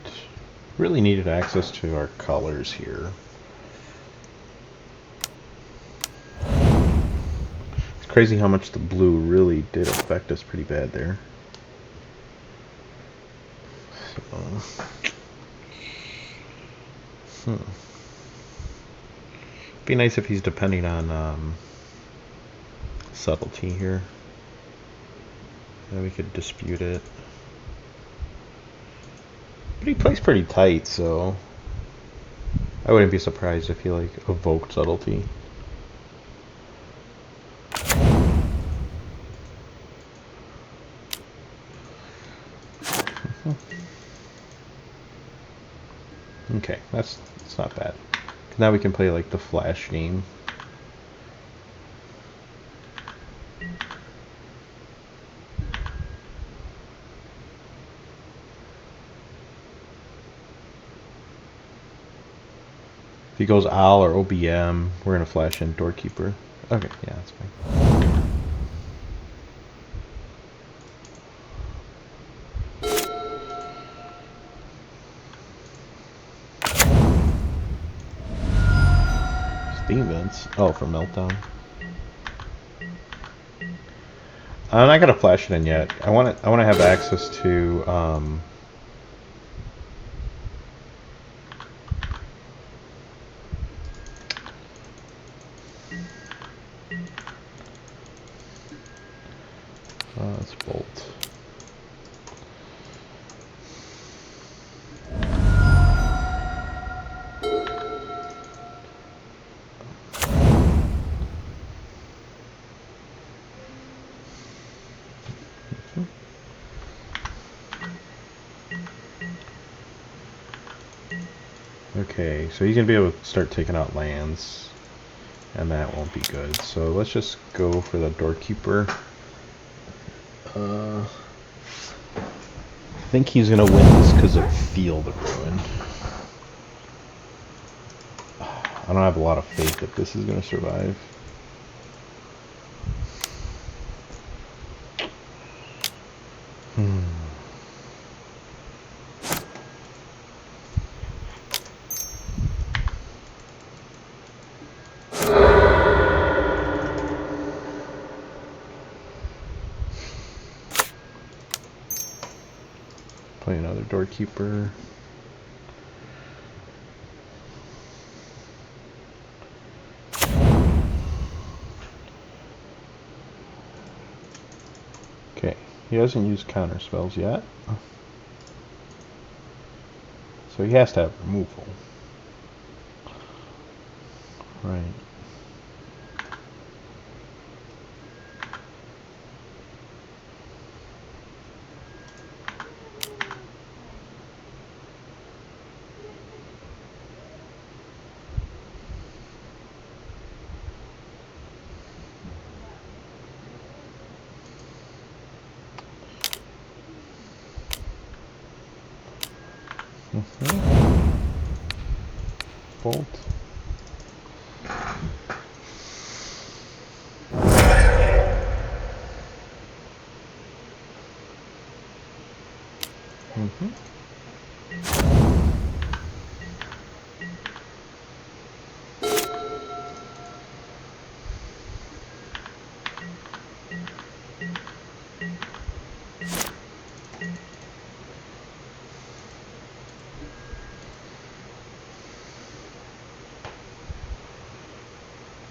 Really needed access to our colors here. It's crazy how much the blue really did affect us pretty bad there. So, be nice if he's depending on subtlety here. Then we could dispute it. But he plays pretty tight, so I wouldn't be surprised if he like evoked subtlety. Okay, that's not bad. Now we can play like the flash game. If he goes Owl or OBM, we're gonna flash in Doorkeeper. Okay, yeah, that's fine. Steam vents. Oh, for Meltdown. I'm not gonna flash it in yet. I want to have access to let's bolt. Okay, so he's gonna be able to start taking out lands, and that won't be good. So let's just go for the Doorkeeper. I think he's gonna win this because of Field of Ruin. I don't have a lot of faith that this is gonna survive. Play another Doorkeeper. Okay, he hasn't used counter spells yet. So he has to have removal. Right. Bolt.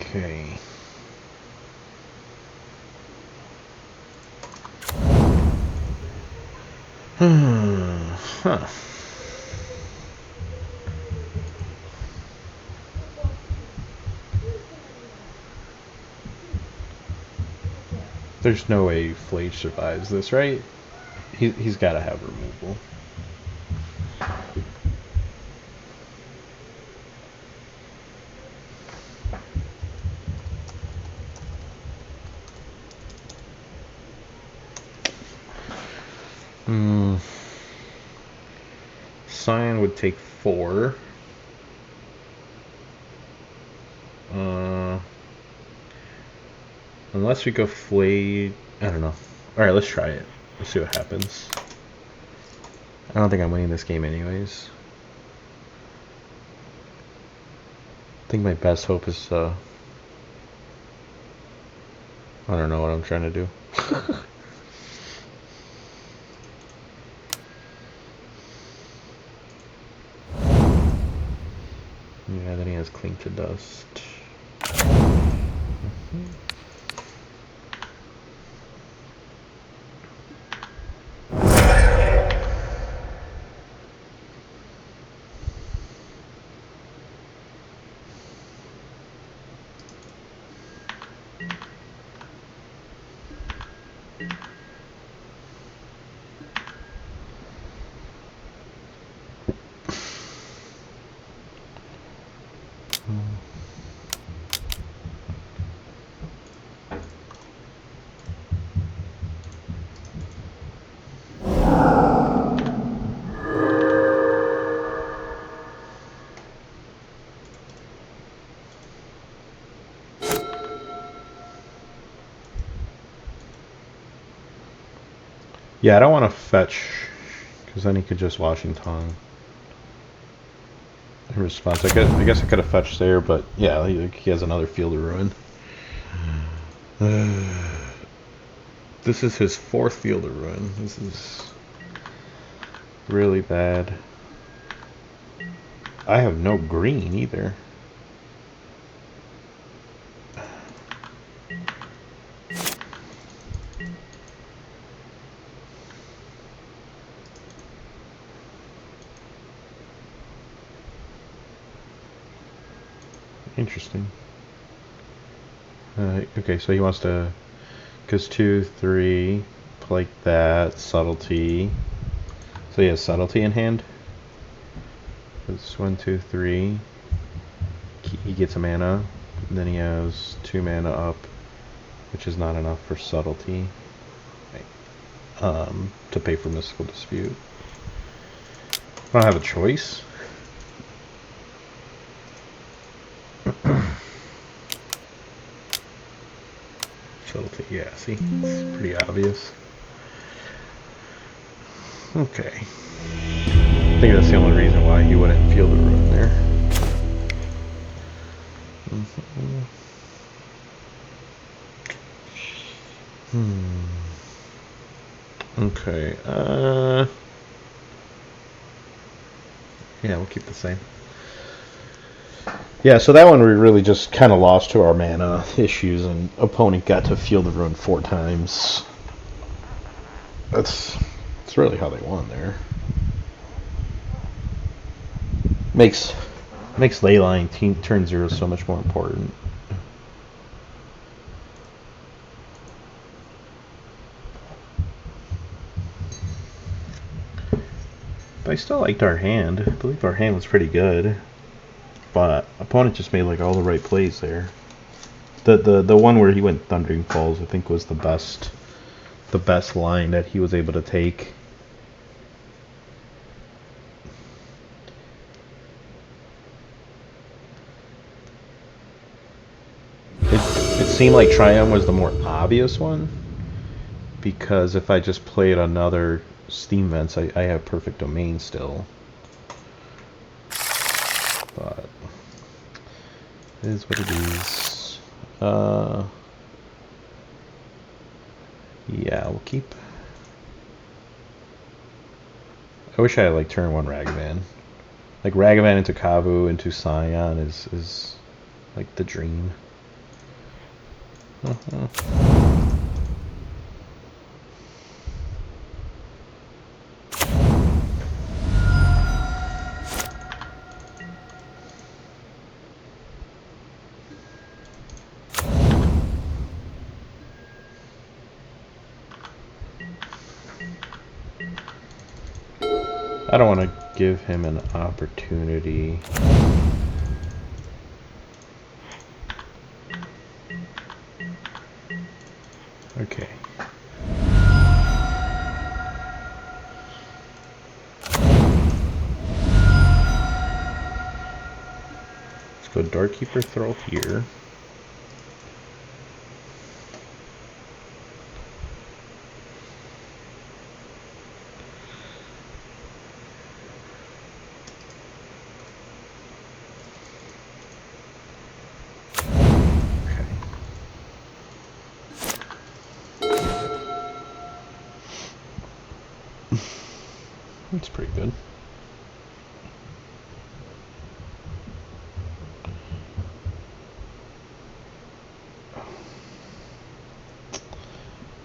Okay. Huh. There's no way Flage survives this, right? He's got to have removal. Cyan would take 4. Unless we go Flayed. I don't know. Alright, let's try it. Let's see what happens. I don't think I'm winning this game anyways. I think my best hope is I don't know what I'm trying to do. Yeah, then he has Cling to Dust. Yeah, I don't want to fetch, because then he could just Washington in response. I guess I could have fetched there, but yeah, he has another Field of Ruin. This is his 4th Field of Ruin. This is really bad. I have no green either. Interesting. Okay, so he wants to, goes 2, 3, like that, subtlety. So he has subtlety in hand. It's 1, 2, 3. He gets a mana. And then he has 2 mana up, which is not enough for subtlety. To pay for Mystical Dispute. I don't have a choice. Subtlety, yeah, see? It's pretty obvious. Okay. I think that's the only reason why he wouldn't Field of Ruin there. Okay, yeah, we'll keep the same. Yeah, so that one we really just kind of lost to our mana issues, and opponent got to Field of Ruin 4 times. That's really how they won there. Makes Leyline turn 0 so much more important. But I still liked our hand. I believe our hand was pretty good. But opponent just made like all the right plays there. The one where he went Thundering Falls I think was the best line that he was able to take. It seemed like Triumph was the more obvious one, because if I just played another Steam Vents, I have Perfect Domain still. But it is what it is. Yeah, we'll keep. I wish I had like turn 1 Ragavan. Like Ragavan into Kavu into Scion is like the dream. I don't want to give him an opportunity. Okay. Go Doorkeeper Throw here. That's pretty good.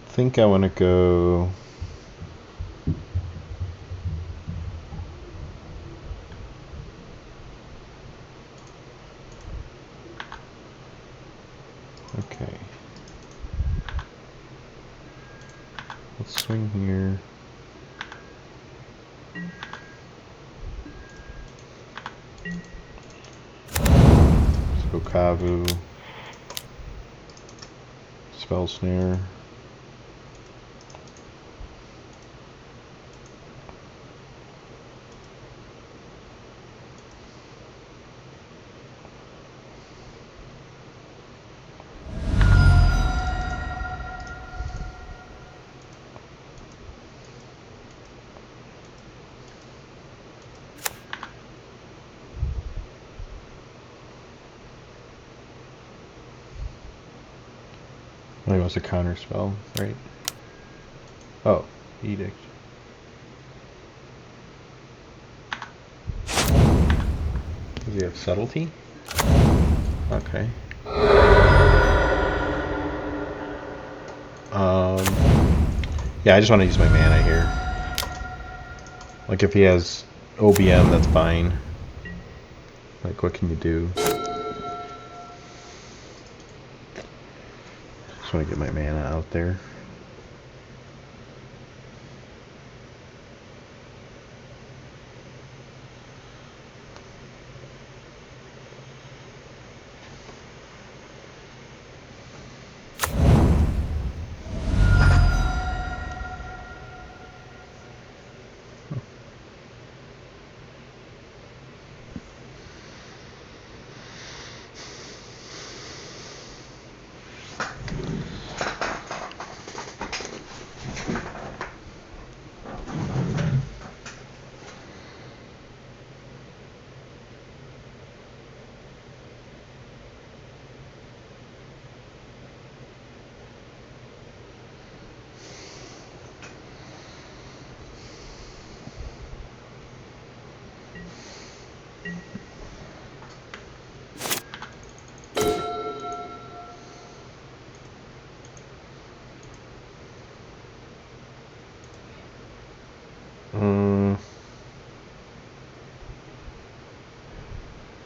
I think I want to go... Okay. Let's swing here. Let's go Kavu. Spell Snare. Oh, he wants a counter spell, right? Oh, Edict. Does he have Subtlety? Okay. Yeah, I just want to use my mana here. Like, if he has OBM, that's fine. Like, what can you do? Just want to get my mana out there.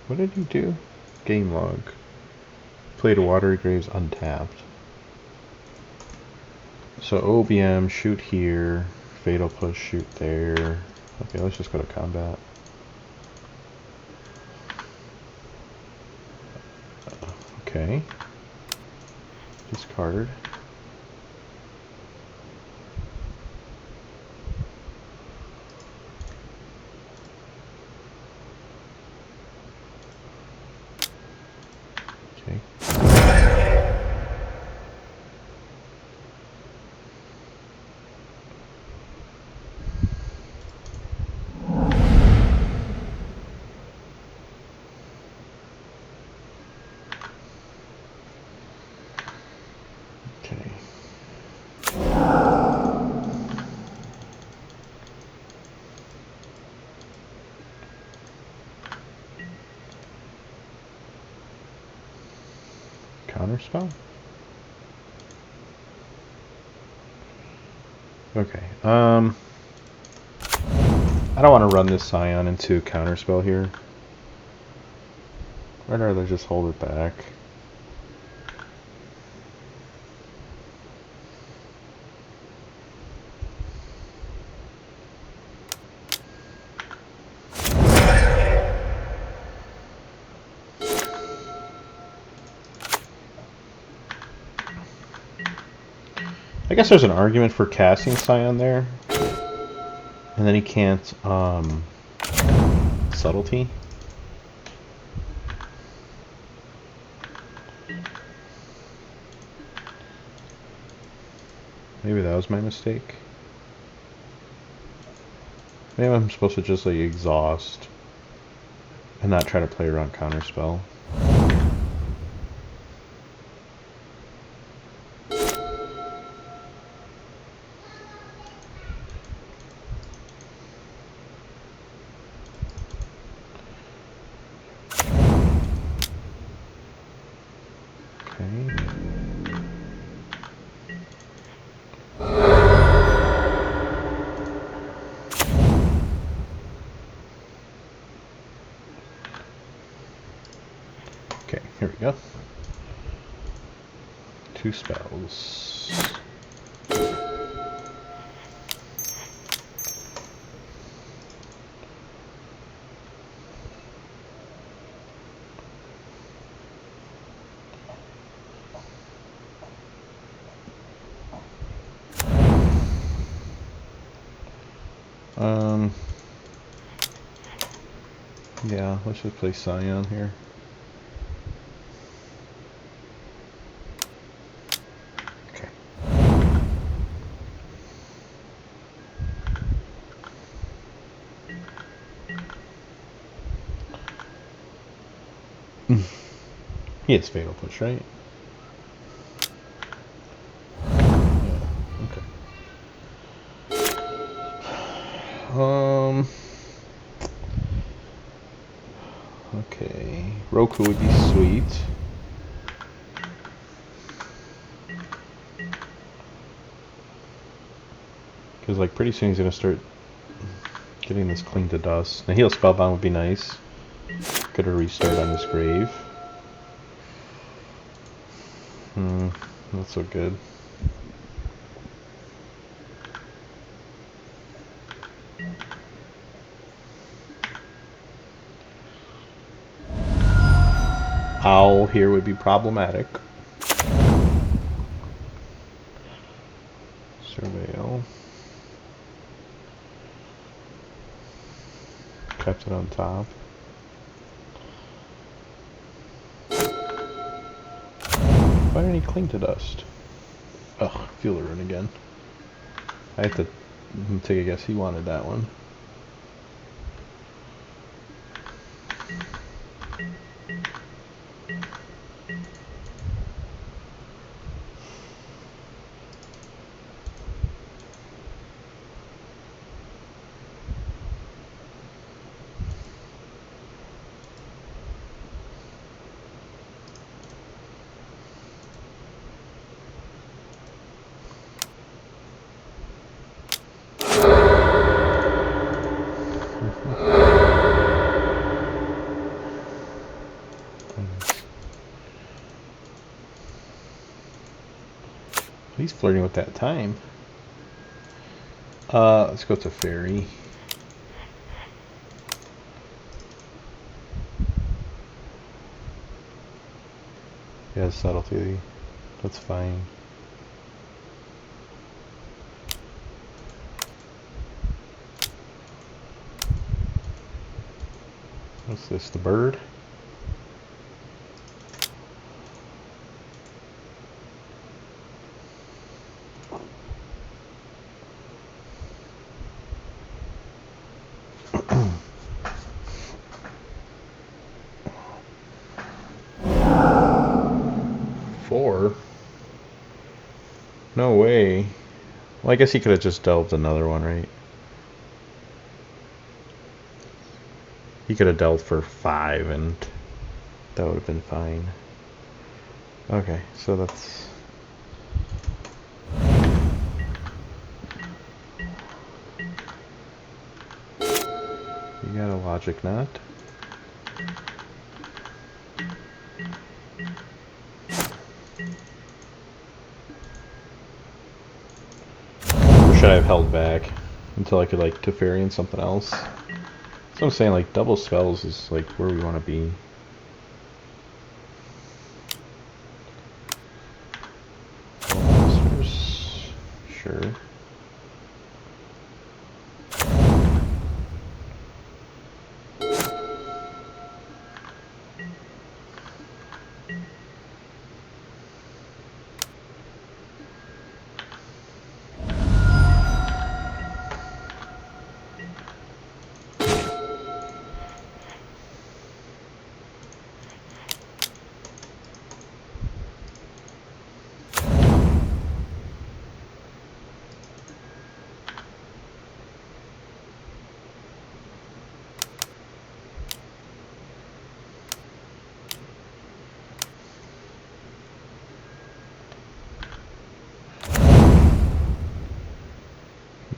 What did he do? Game log. Played Watery Graves untapped. So OBM, shoot here. Fatal Push, shoot there. Okay, let's just go to combat. Okay. Discard. Okay. Okay. Counterspell? Okay. I don't want to run this Scion into Counterspell here. I'd rather just hold it back. I guess there's an argument for casting Scion there. And then he can't, Subtlety. Maybe that was my mistake. Maybe I'm supposed to just like exhaust and not try to play around counterspell. Okay, here we go. 2 spells. Yeah, let's just play Scion here. Okay. He has Fatal Push, right? Yeah, okay. Okay, Roku would be sweet. Because like pretty soon he's gonna start getting this clean to dust. Now heal Spellbound would be nice. Get a restart on his grave. Not so good. Owl here would be problematic. Surveil. Kept it on top. Why didn't he cling to dust? Ugh, feel the rune again. I have to take a guess he wanted that one. He's flirting with that time. Let's go to Fairy. Yeah, subtlety. That's fine. What's this, the bird? No way. Well, I guess he could have just delved another one, right? He could have delved for 5 and that would have been fine. Okay, so that's... You got a logic knot. Or should I have held back until I could like Teferi and something else? So I'm saying like double spells is like where we want to be. Sure.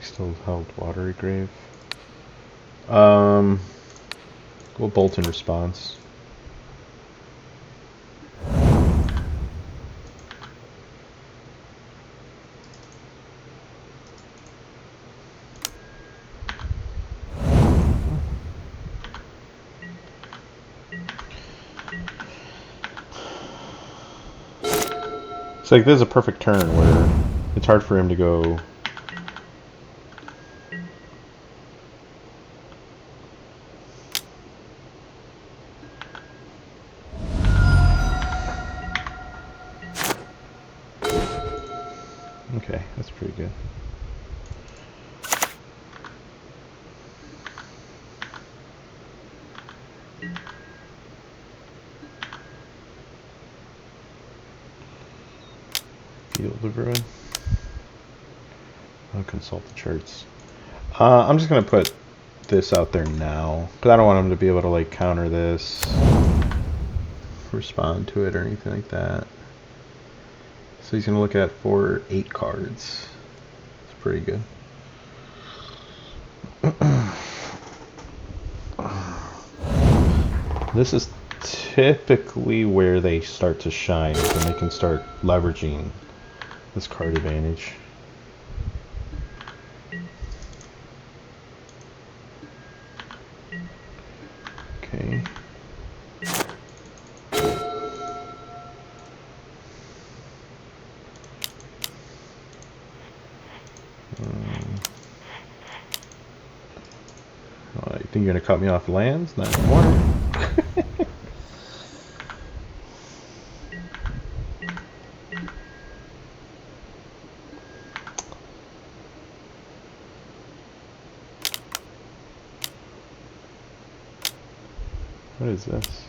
still held Watery Grave. We'll bolt in response. It's like this is a perfect turn where it's hard for him to go. Okay, that's pretty good. Field of Ruin. I'll consult the charts. I'm just gonna put this out there now, because I don't want him to be able to like counter this, respond to it, or anything like that. So he's gonna look at for 8 cards. It's pretty good. This is typically where they start to shine, when they can start leveraging this card advantage. Okay. You think you're gonna cut me off lands? Not anymore. What is this?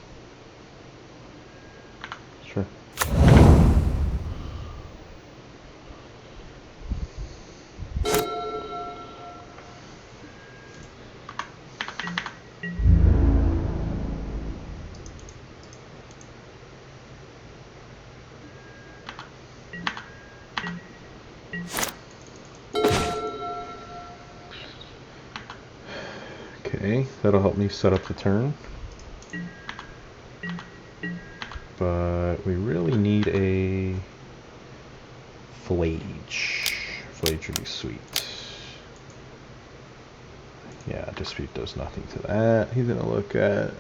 Sure. Okay, that'll help me set up the turn. But we really need a Flage. Flage would be sweet. Yeah, Dispute does nothing to that. He's gonna look at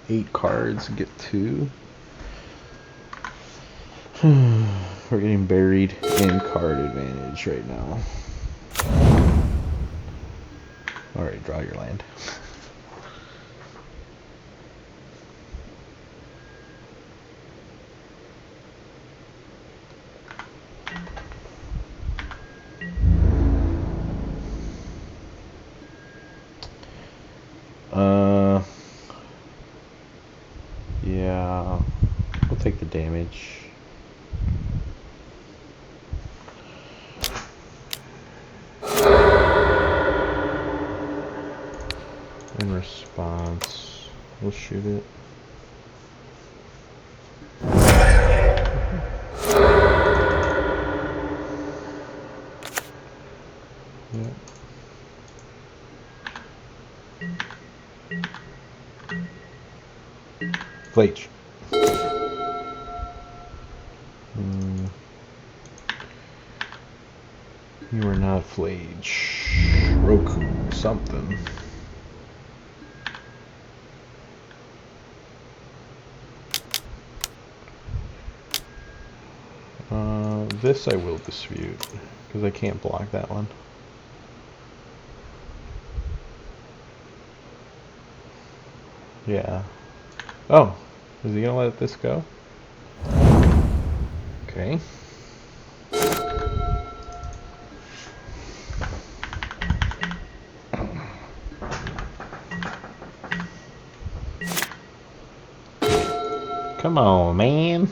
8 cards and get 2. We're getting buried in card advantage right now. Alright, draw your land. Yeah, we'll take the damage. In response, we'll shoot it. Yeah. Flage. You are not Flage. Roku something. This I will dispute, because I can't block that one. Yeah. Oh, is he gonna let this go? Okay. Come on, man.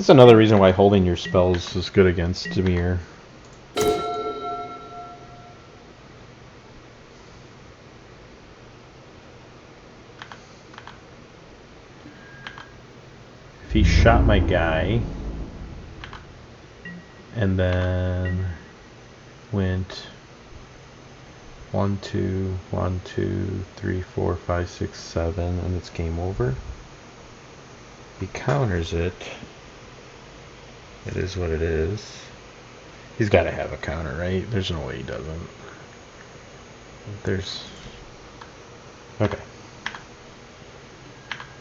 That's another reason why holding your spells is good against Dimir. If he shot my guy and then went 1, 2, 1, 2, 3, 4, 5, 6, 7, and it's game over. He counters it. It is what it is. He's got to have a counter, right? There's no way he doesn't. There's... Okay.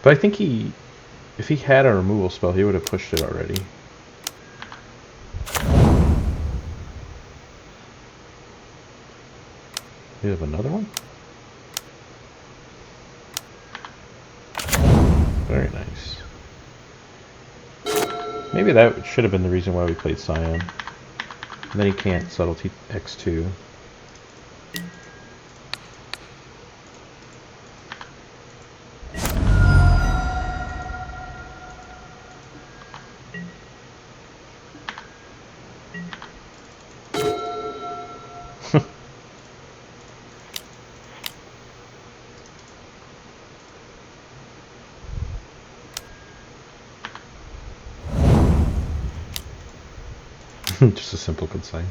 But I think if he had a removal spell, he would have pushed it already. You have another one? Very nice. Maybe that should have been the reason why we played Scion. And then he can't Subtlety X2. Just a simple consign.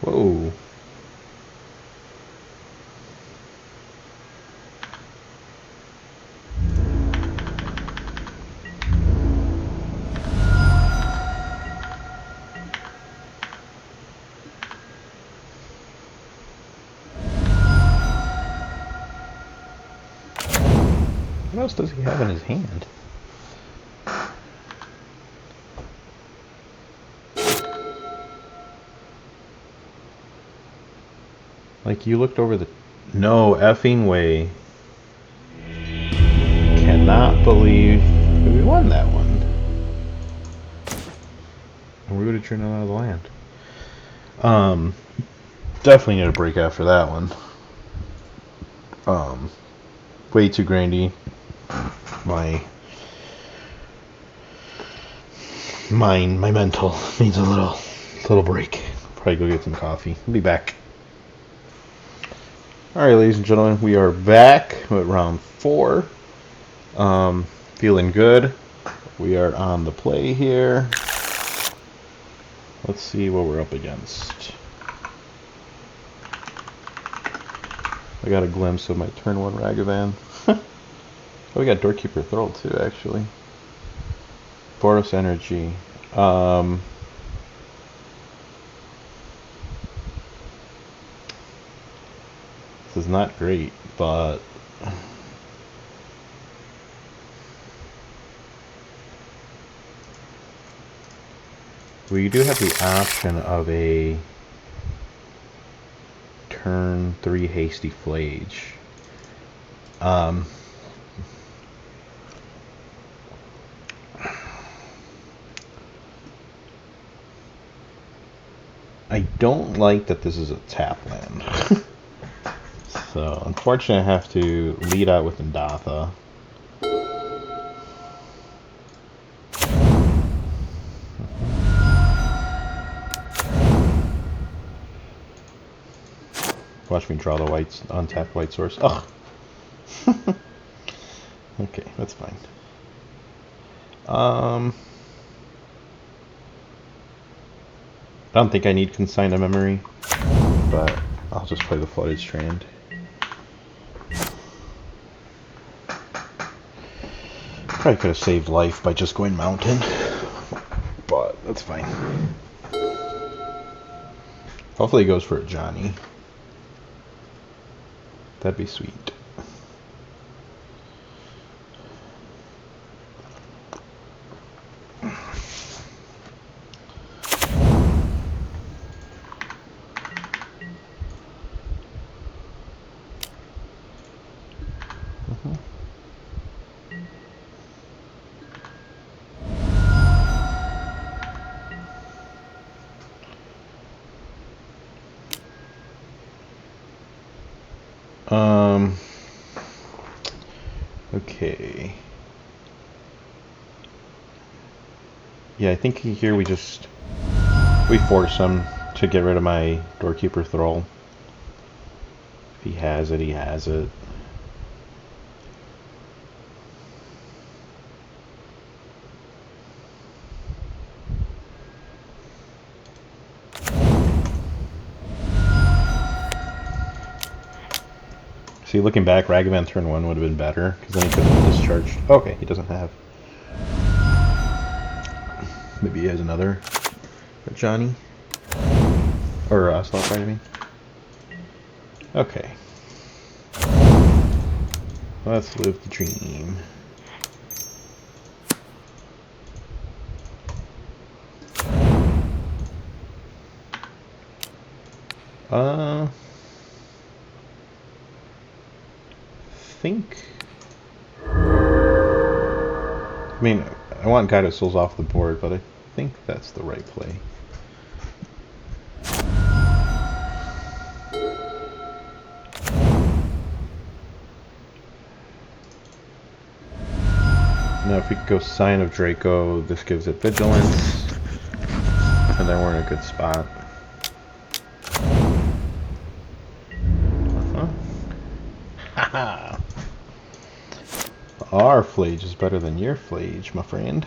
Whoa. What else does he have in his hand? Like, you looked over the... No effing way. Cannot believe we won that one. And we would have turned it out of the land. Definitely need a break after that one. Way too grindy. My mental needs a little break. Probably go get some coffee. I'll be back. Alright, ladies and gentlemen, we are back with round 4. Feeling good. We are on the play here. Let's see what we're up against. I got a glimpse of my turn 1 Ragavan. Oh, we got Doorkeeper Thrall too, actually. Boros Energy. This is not great, but we do have the option of a turn 3 Hasty Flage. I don't like that this is a tap land. So, unfortunately, I have to lead out with Ndatha. Watch me draw the whites, untapped white source. Ugh. Okay, that's fine. I don't think I need Consign to Memory, but I'll just play the Flooded Strand. Probably could have saved life by just going Mountain, but that's fine. Hopefully he goes for a Johnny. That'd be sweet. Okay. Yeah, I think here we force him to get rid of my Doorkeeper Thrall. If he has it, he has it. See, looking back, Ragavan turn 1 would have been better, because then he could have been discharged. Okay, he doesn't have. Maybe he has another Johnny. Or Ocelot, I mean. Okay. Let's live the dream. Think. I mean, I want Guided Souls off the board, but I think that's the right play. Now, if we could go Sign of Draco, this gives it Vigilance, and then we're in a good spot. Haha! Our Flage is better than your Flage, my friend.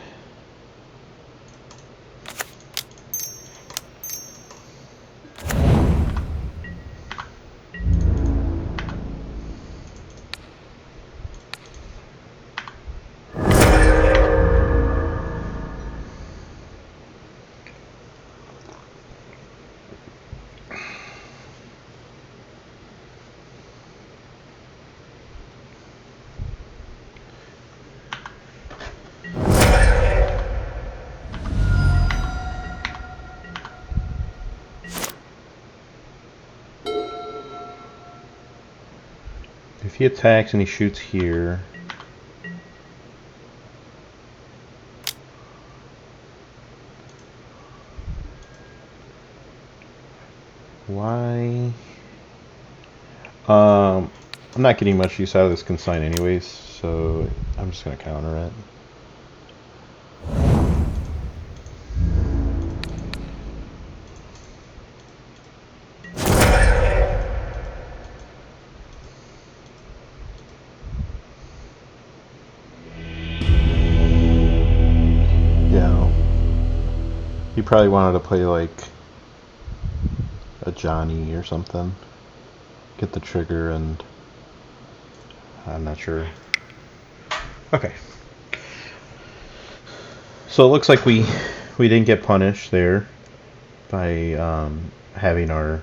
If he attacks and he shoots here, why? I'm not getting much use out of this consign anyways, so I'm just gonna counter it. He probably wanted to play like a Johnny or something. Get the trigger, and I'm not sure. Okay. So it looks like we didn't get punished there by having our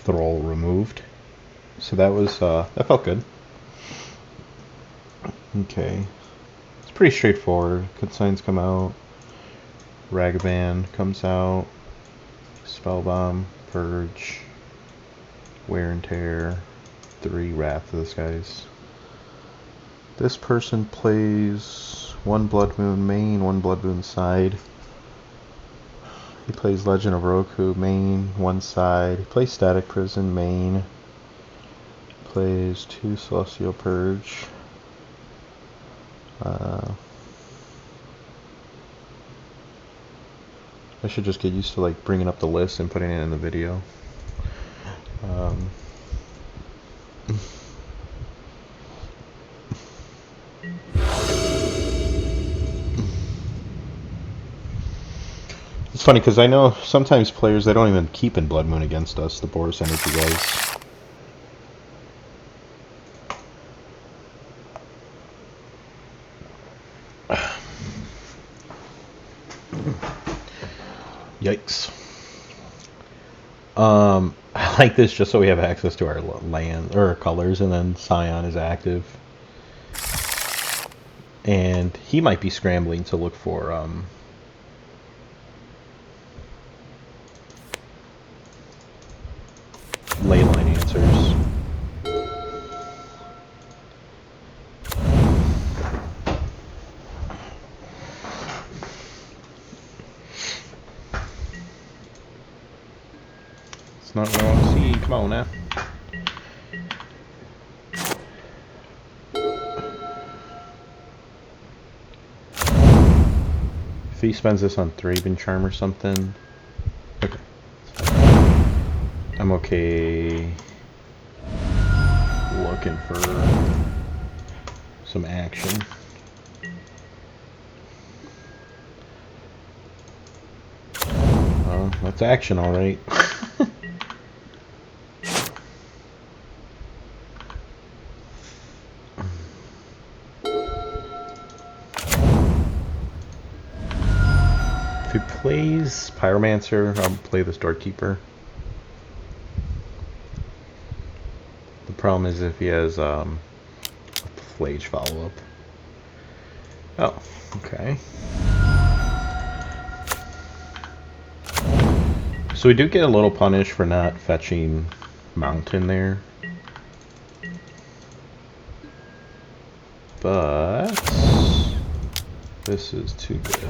Thrall removed. So that was that felt good. Okay. It's pretty straightforward. Consigns come out. Ragavan comes out. Spellbomb, Purge, Wear and Tear, 3 Wrath of the Skies. This person plays 1 Blood Moon main, 1 Blood Moon side. He plays Legend of Roku main, 1 side. He plays Static Prison main. Plays 2 Celestial Purge. I should just get used to like bringing up the list and putting it in the video. It's funny because I know sometimes players, they don't even keep in Blood Moon against us, the Boros Energy guys. Yikes. I like this just so we have access to our land or our colors, and then Scion is active. And he might be scrambling to look for leyline answers. It's not what I want to see. Come on now. If he spends this on Thraben Charm or something. Okay. I'm okay looking for some action. That's action, alright. If he plays Pyromancer, I'll play this Doorkeeper. The problem is if he has a Flage follow-up. Oh, okay. So we do get a little punish for not fetching Mountain there. But this is too good.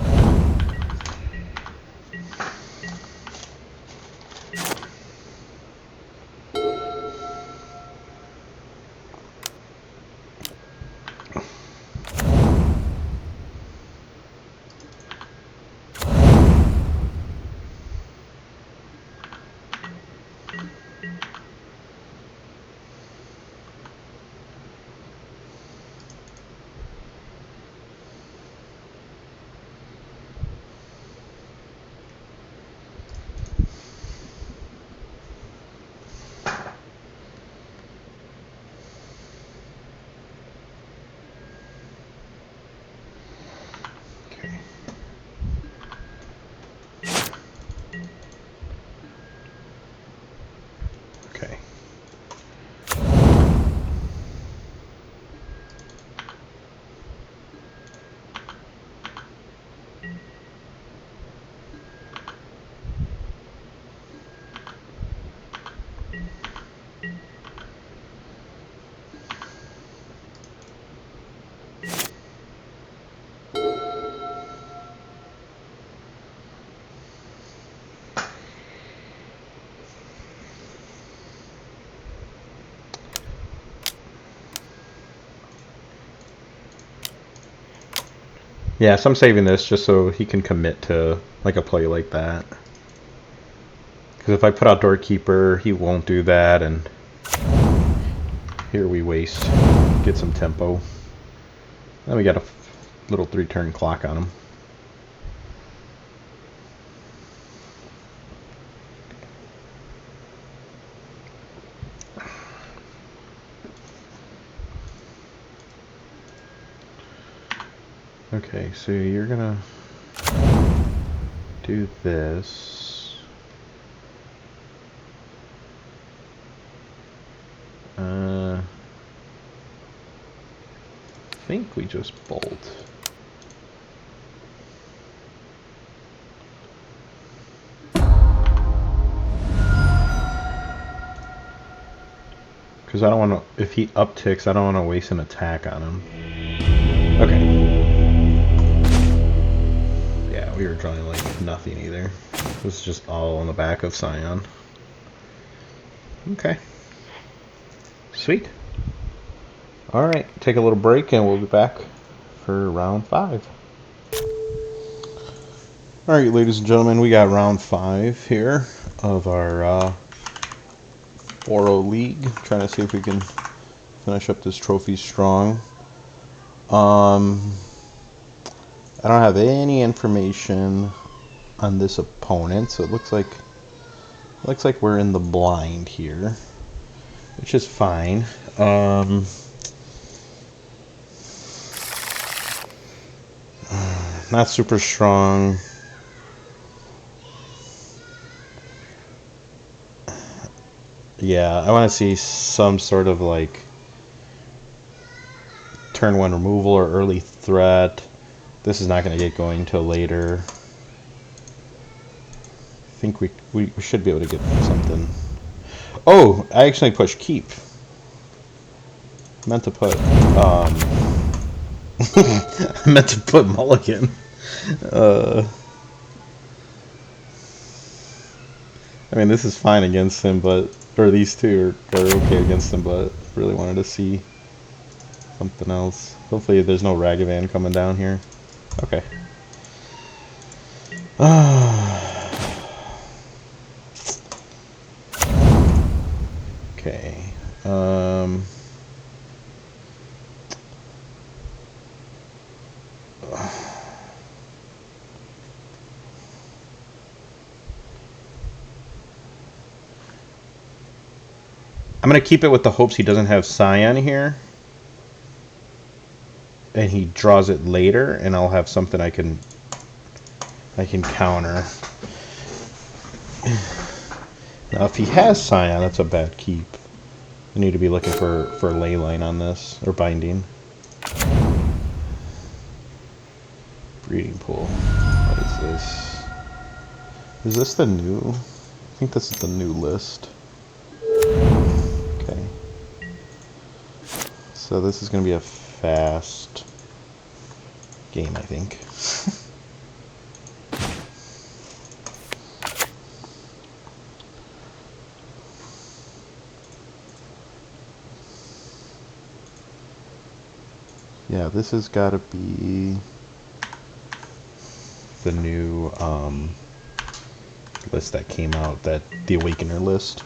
Okay. Yeah, so I'm saving this just so he can commit to like a play like that. Because if I put out Doorkeeper, he won't do that, and here we waste, get some tempo. Then we got a little 3-turn clock on him. Okay, so you're gonna do this. I think we just bolt. Because I don't want to, if he upticks, I don't want to waste an attack on him. Okay. Yeah, we were drawing like nothing either. This is just all on the back of Scion. Okay. Sweet. Alright, take a little break and we'll be back for round 5. Alright, ladies and gentlemen, we got round 5 here of our Boros League. Trying to see if we can finish up this trophy strong. I don't have any information on this opponent, so it looks like we're in the blind here, which is fine. Not super strong. Yeah, I want to see some sort of like turn 1 removal or early threat. This is not going to get going till later. I think we should be able to get something. Oh, I actually pushed keep. I meant to put I meant to put mulligan. I mean, this is fine against him, but or these two are okay against him, but really wanted to see something else. Hopefully there's no Ragavan coming down here. Okay. Okay. I'm going to keep it with the hopes he doesn't have Scion here. And he draws it later, and I'll have something I can counter. Now, if he has Scion, that's a bad keep. I need to be looking for Leyline on this, or Binding. Breeding Pool. What is this? Is this the new? I think this is the new list. Okay. So this is going to be a fast game, I think. Yeah, this has got to be the new list that came out, the Awakener list.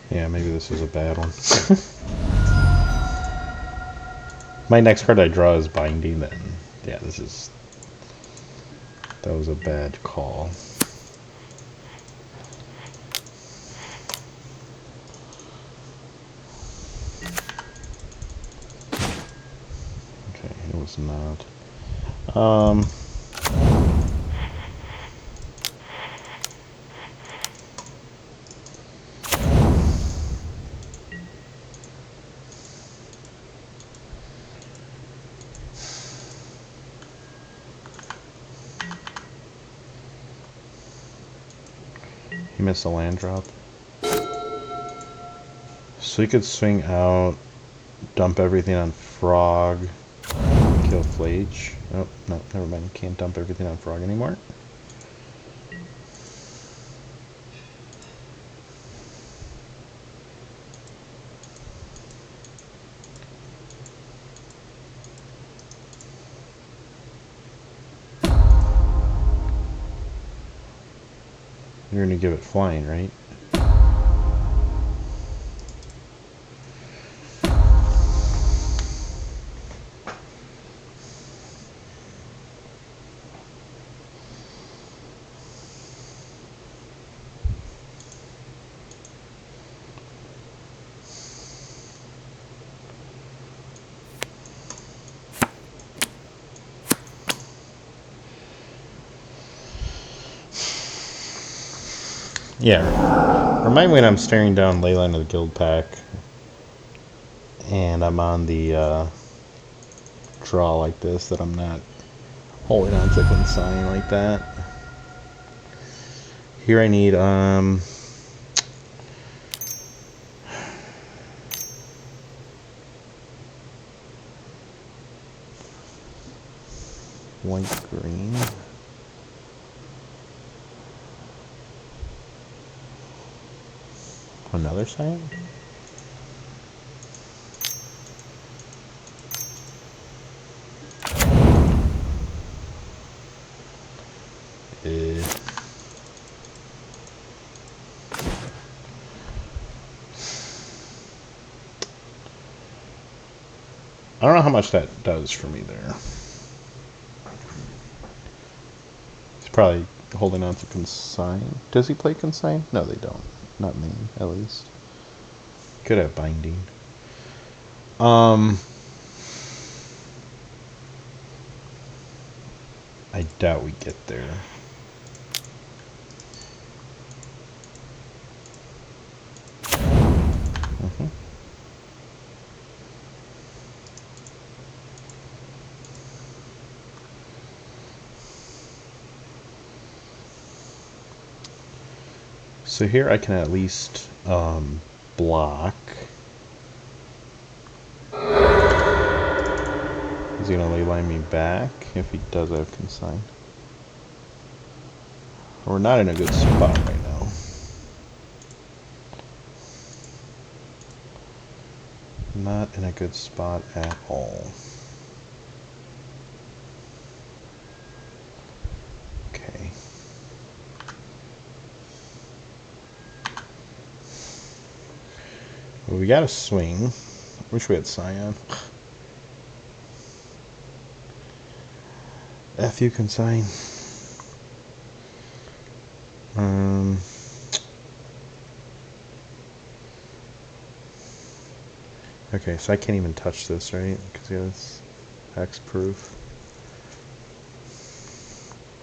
Yeah, maybe this is a bad one. My next card I draw is Binding, then yeah, that was a bad call. Okay, it was not. He missed a land drop. So he could swing out, dump everything on Frog, kill Flage. Oh, no, never mind. Can't dump everything on Frog anymore. You're going to give it flying, right? Yeah. Remind me when I'm staring down Leyline of the Guild Pack and I'm on the draw like this, that I'm not holding on to consign like that. Here I need white green. Another sign? I don't know how much that does for me there. He's probably holding on to consign. Does he play consign? No, they don't. Not me, at least. Could have Binding. I doubt we get there. So here I can at least block. He's gonna ley line me back. If he does, I have consign. We're not in a good spot right now. Not in a good spot at all. Okay. Well, we got a swing. Wish we had Scion. F you consign. Okay, so I can't even touch this, right? Because yeah, it's hex proof.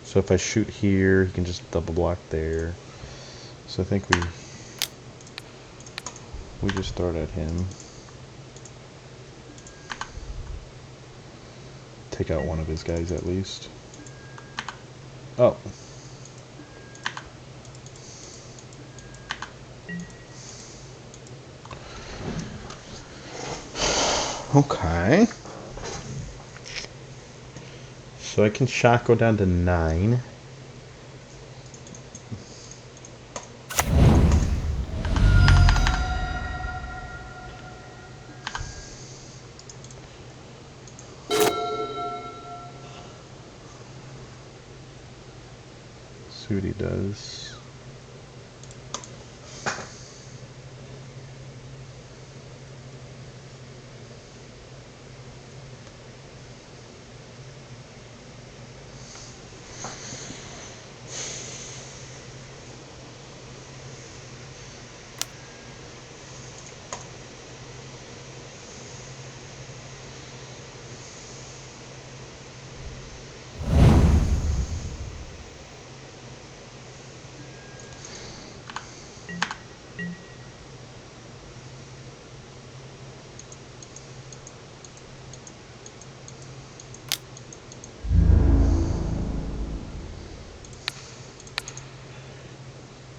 So if I shoot here, he can just double block there. So I think we just throw it at him. Take out one of his guys at least. Oh. Okay. So I can shot go down to 9. See what he does.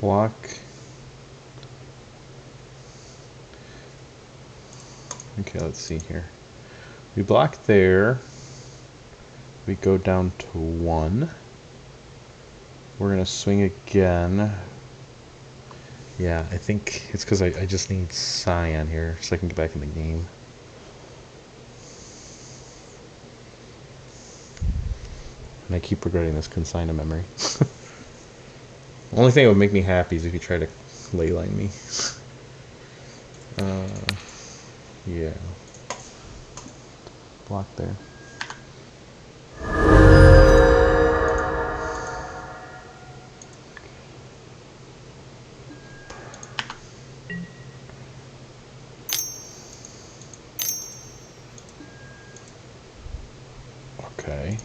Block. Okay, let's see here. We block there. We go down to 1. We're going to swing again. Yeah, I think it's because I just need Scion here so I can get back in the game. And I keep regretting this consign to memory. The only thing that would make me happy is if you try to ley line me. Yeah. Block there. Okay.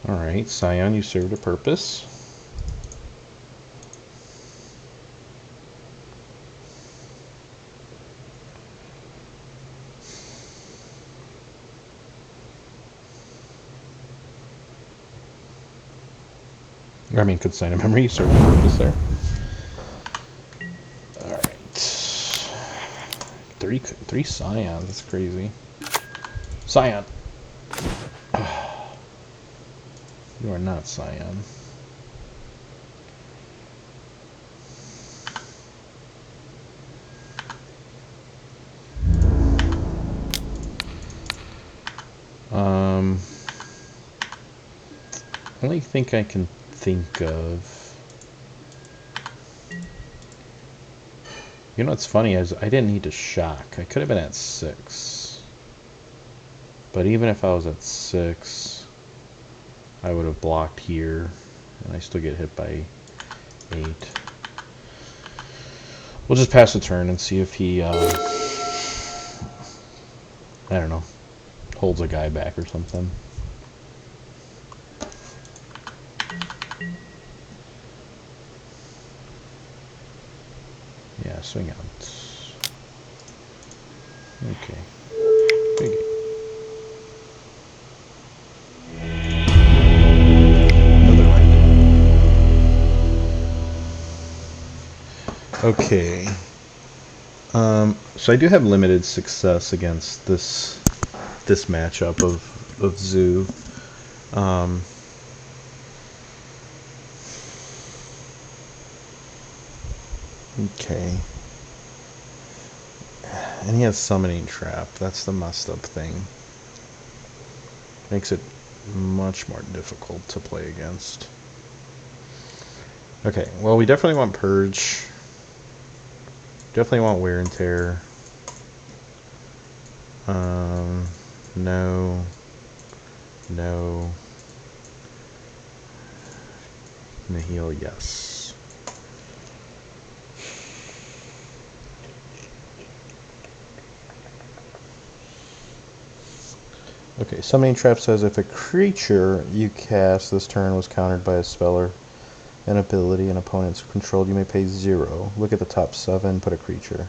Alright, Scion, you served a purpose. I mean, could sign a memory, serve a purpose there. Alright. Three Scions, that's crazy. Scion! You are not Scion. Only think I can think of. You know what's funny is I didn't need to shock. I could have been at 6. But even if I was at 6, I would have blocked here, and I still get hit by 8. We'll just pass the turn and see if he, I don't know, holds a guy back or something. Yeah, swing out. Okay. Big game. Another right. Okay. So I do have limited success against this matchup of Zoo. Okay. And he has Summoning Trap. That's the messed up thing. Makes it much more difficult to play against. Okay, well, we definitely want Purge. Definitely want Wear and Tear. No. No. Nihil, yes. Okay, Summoning Trap says if a creature you cast this turn was countered by a spell or an ability an opponent's controlled, you may pay 0. Look at the top 7, put a creature.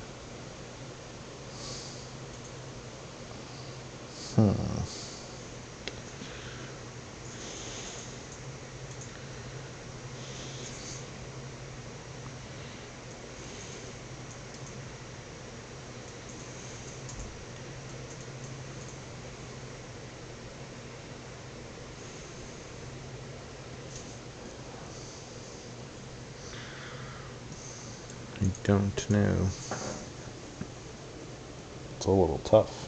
I don't know. It's a little tough.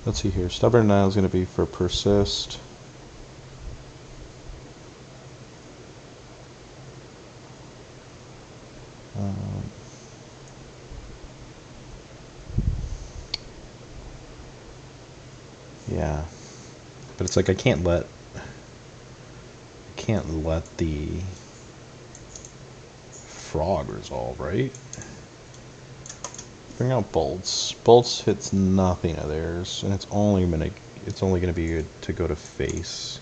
Let's see here. Stubborn Denial is going to be for Persist. Yeah. But it's like I can't let the frog resolve, right? Bring out Bolts. Bolts hits nothing of theirs, and it's only gonna be good to go to face.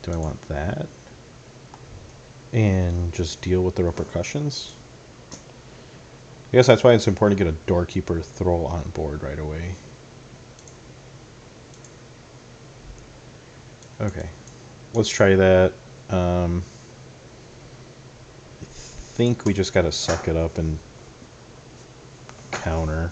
Do I want that? And just deal with the repercussions? I guess that's why it's important to get a Doorkeeper Thrall on board right away. Okay, let's try that. I think we just gotta suck it up and counter.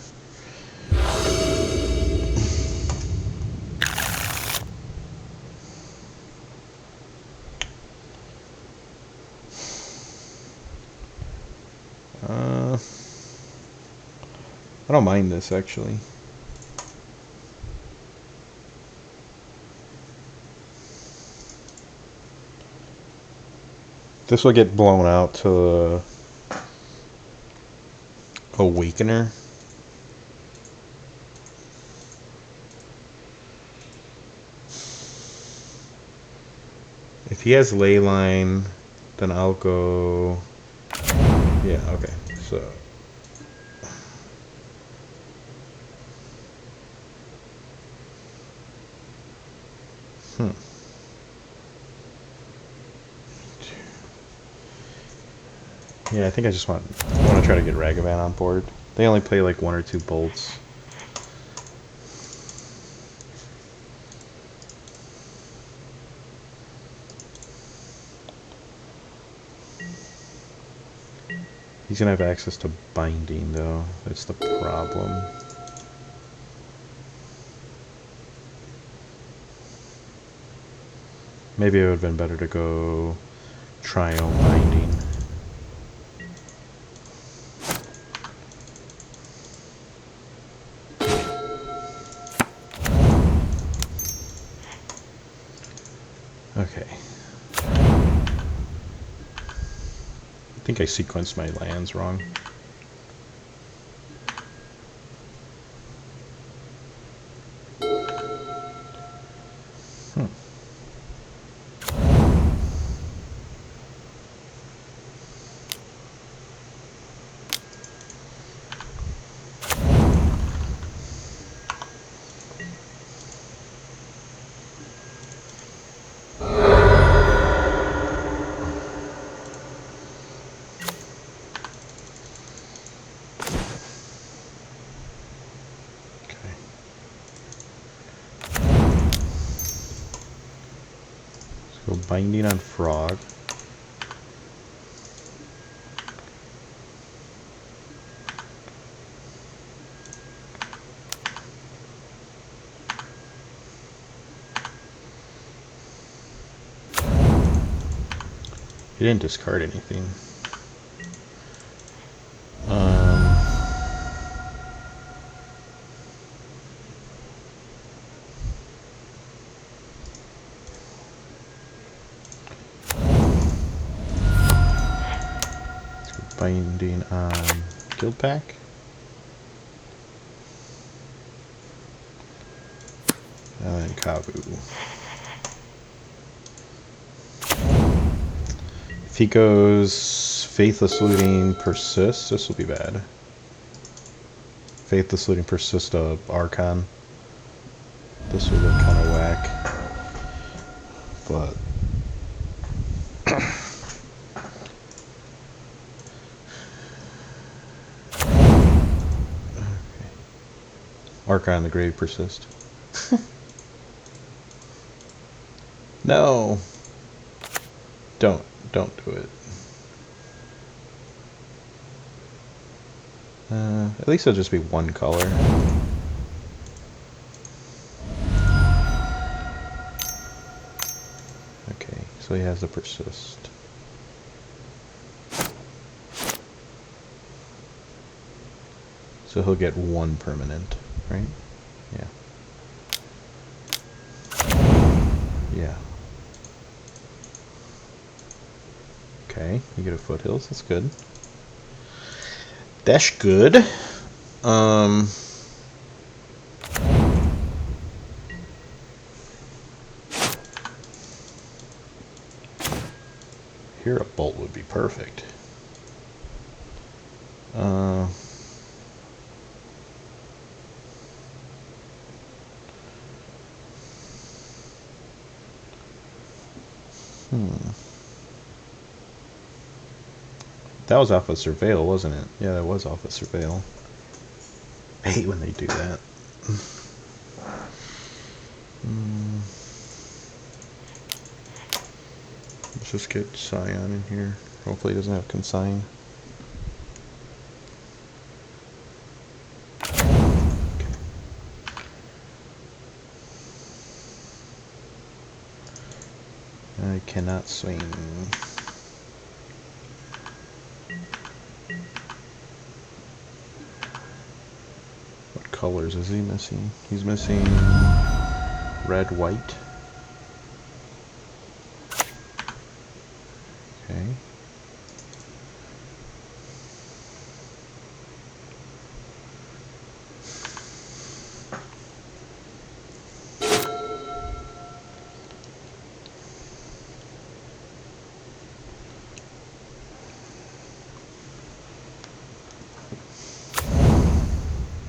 I don't mind this, actually. This will get blown out to Awakener. If he has Leyline, then I'll go... Yeah, okay. So... Yeah, I think I want to try to get Ragavan on board. They only play like 1 or 2 bolts. He's gonna have access to Binding, though. That's the problem. Maybe it would have been better to go Triome Binding. Okay. I think I sequenced my lands wrong. So binding on frog. He didn't discard anything. Binding on guild pack. And then Kabu. If he goes Faithless Looting Persist, this will be bad. Faithless Looting Persist Archon. This will look kind of whack. But Archon the Grave Persist. No! Don't do it. At least it'll just be one color. Okay, so he has the Persist. So he'll get one permanent, right? Yeah. Yeah. Okay, you get a Foothills, that's good. That's good. Here a bolt would be perfect. That was off of Surveil, wasn't it? Yeah, that was off of Surveil. I hate when they do that. Let's just get Scion in here. Hopefully he doesn't have Consign. Okay. I cannot swing. What colors is he missing? He's missing red, white. Okay.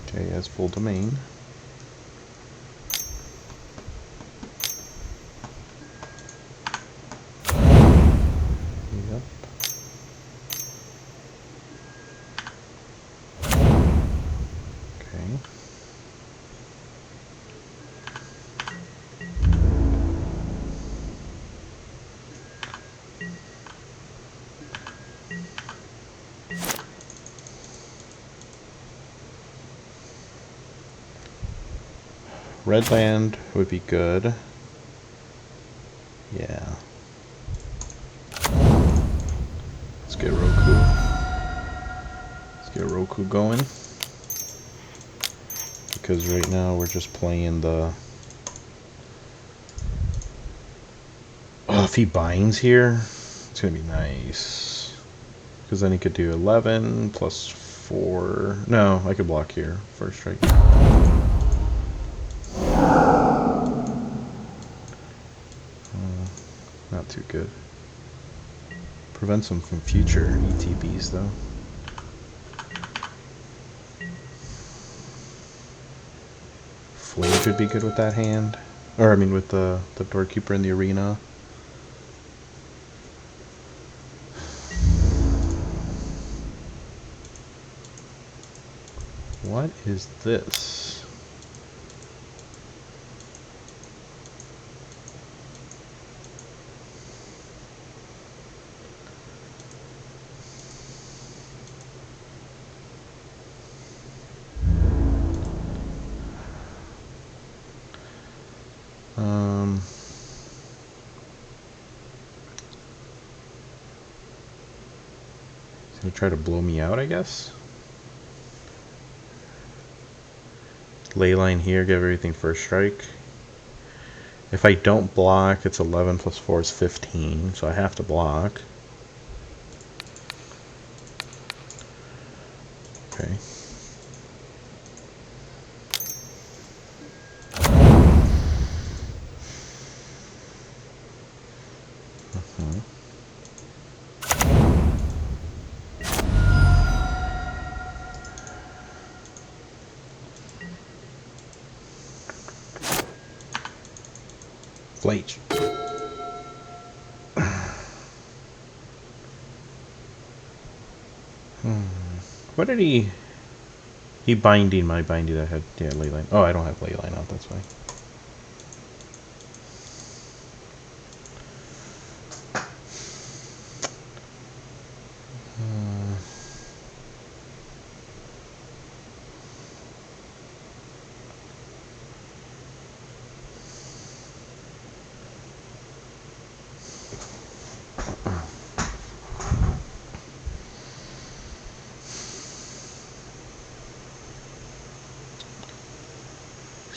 Okay, he has full domain. Yep. Okay. Red land would be good. Yeah. Let's get Roku. Let's get Roku going. Because right now we're just playing the... Oh, if he binds here, it's going to be nice. Because then he could do 11 plus 4... No, I could block here. First strike. Not too good. Prevents him from future ETBs though. Flame should be good with that hand. Or I mean with the Doorkeeper in the arena. What is this? He's gonna try to blow me out, I guess. Leyline here, give everything first strike. If I don't block, it's 11 plus 4 is 15, so I have to block. Okay. Flash. What did he binding my binding that had, yeah, leyline. Oh, I don't have leyline out, that's why.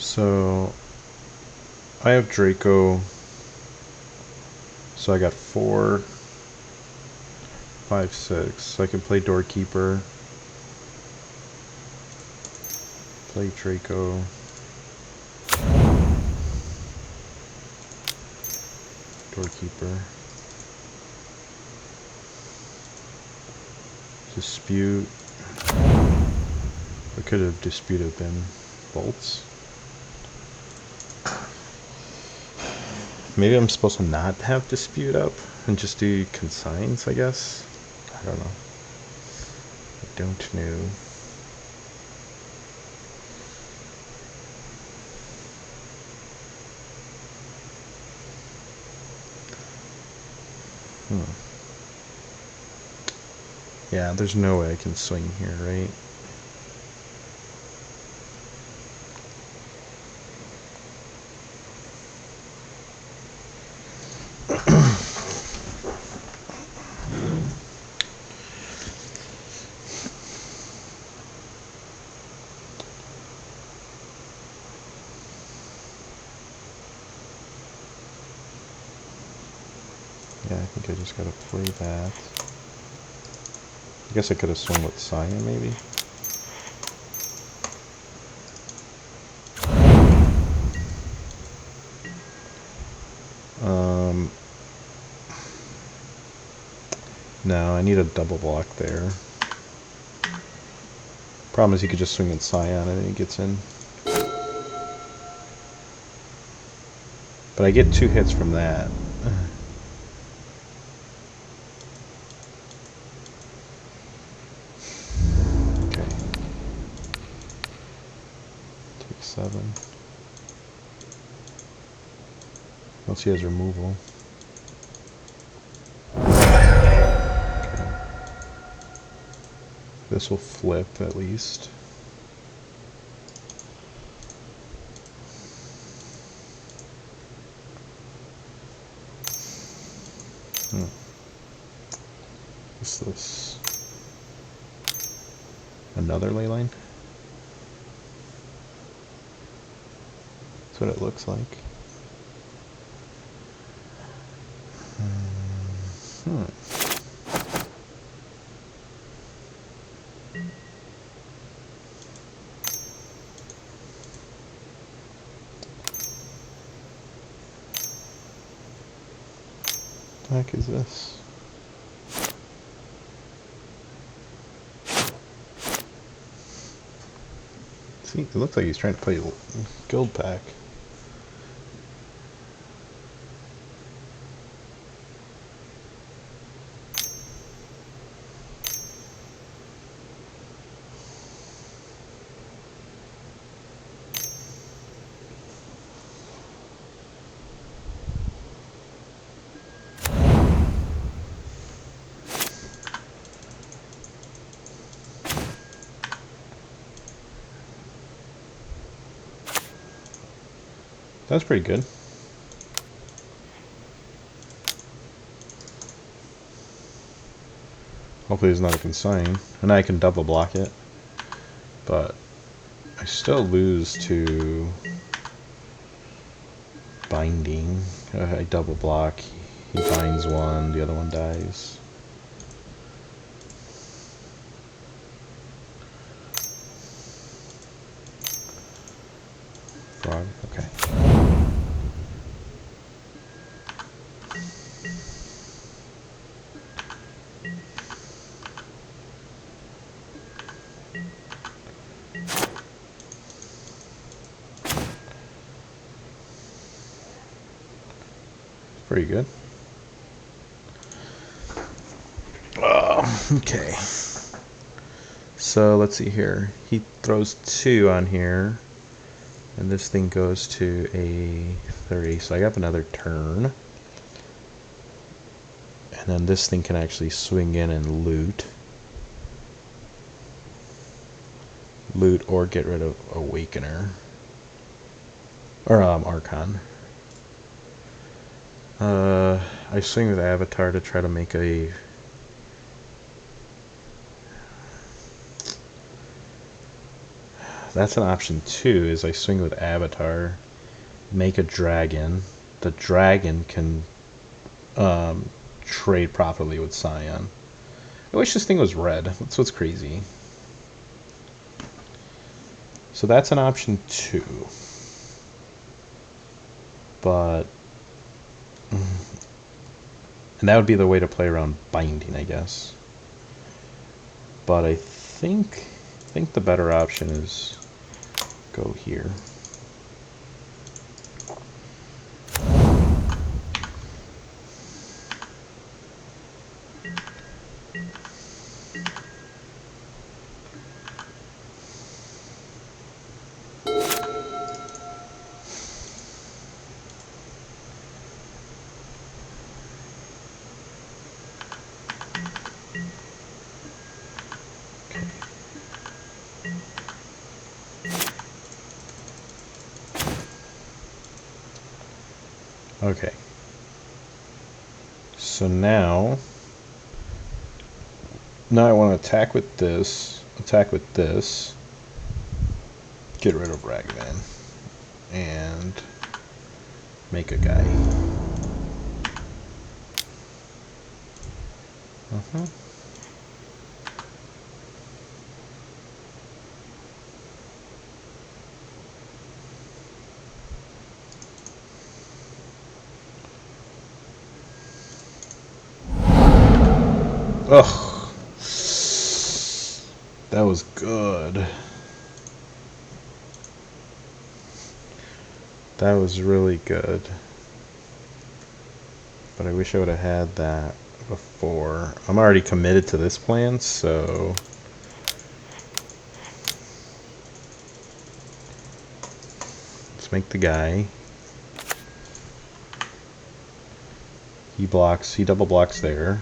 So I have Draco, so I got 4, 5, 6. So I can play Doorkeeper, play Draco, Doorkeeper, Dispute. What could have Dispute have been? Bolts? Maybe I'm supposed to not have Dispute up and just do Consigns, I guess? I don't know. I don't know. Yeah, there's no way I can swing here, right? Yeah, I think I just gotta play that. I guess I could have swung with Cyan, maybe? No, I need a double block there. Problem is he could just swing with Cyan and then he gets in. But I get 2 hits from that. Okay. Take 7. Once he has removal. Okay. This will flip at least. What's this? Another ley line? That's what it looks like. What the heck is this? See, it looks like he's trying to play Guild Pack. That's pretty good. Hopefully there's not a consign. And I can double block it. But I still lose to binding. I double block. He binds one, the other one dies. Frog, okay. Pretty good. Okay. So let's see here. He throws 2 on here. And this thing goes to a 30. So I have another turn. And then this thing can actually swing in and loot. Loot or get rid of Awakener. Or Archon. I swing with Avatar to try to make a... That's an option too, is I swing with Avatar, make a dragon. The dragon can trade properly with Scion. I wish this thing was red. That's what's crazy. So that's an option too. But... And that would be the way to play around binding, I guess. But I think the better option is go here. Okay. So now I want to attack with this, get rid of Ragman, and make a guy. Ugh. That was good. That was really good. But I wish I would have had that before. I'm already committed to this plan, so... Let's make the guy. He double blocks there.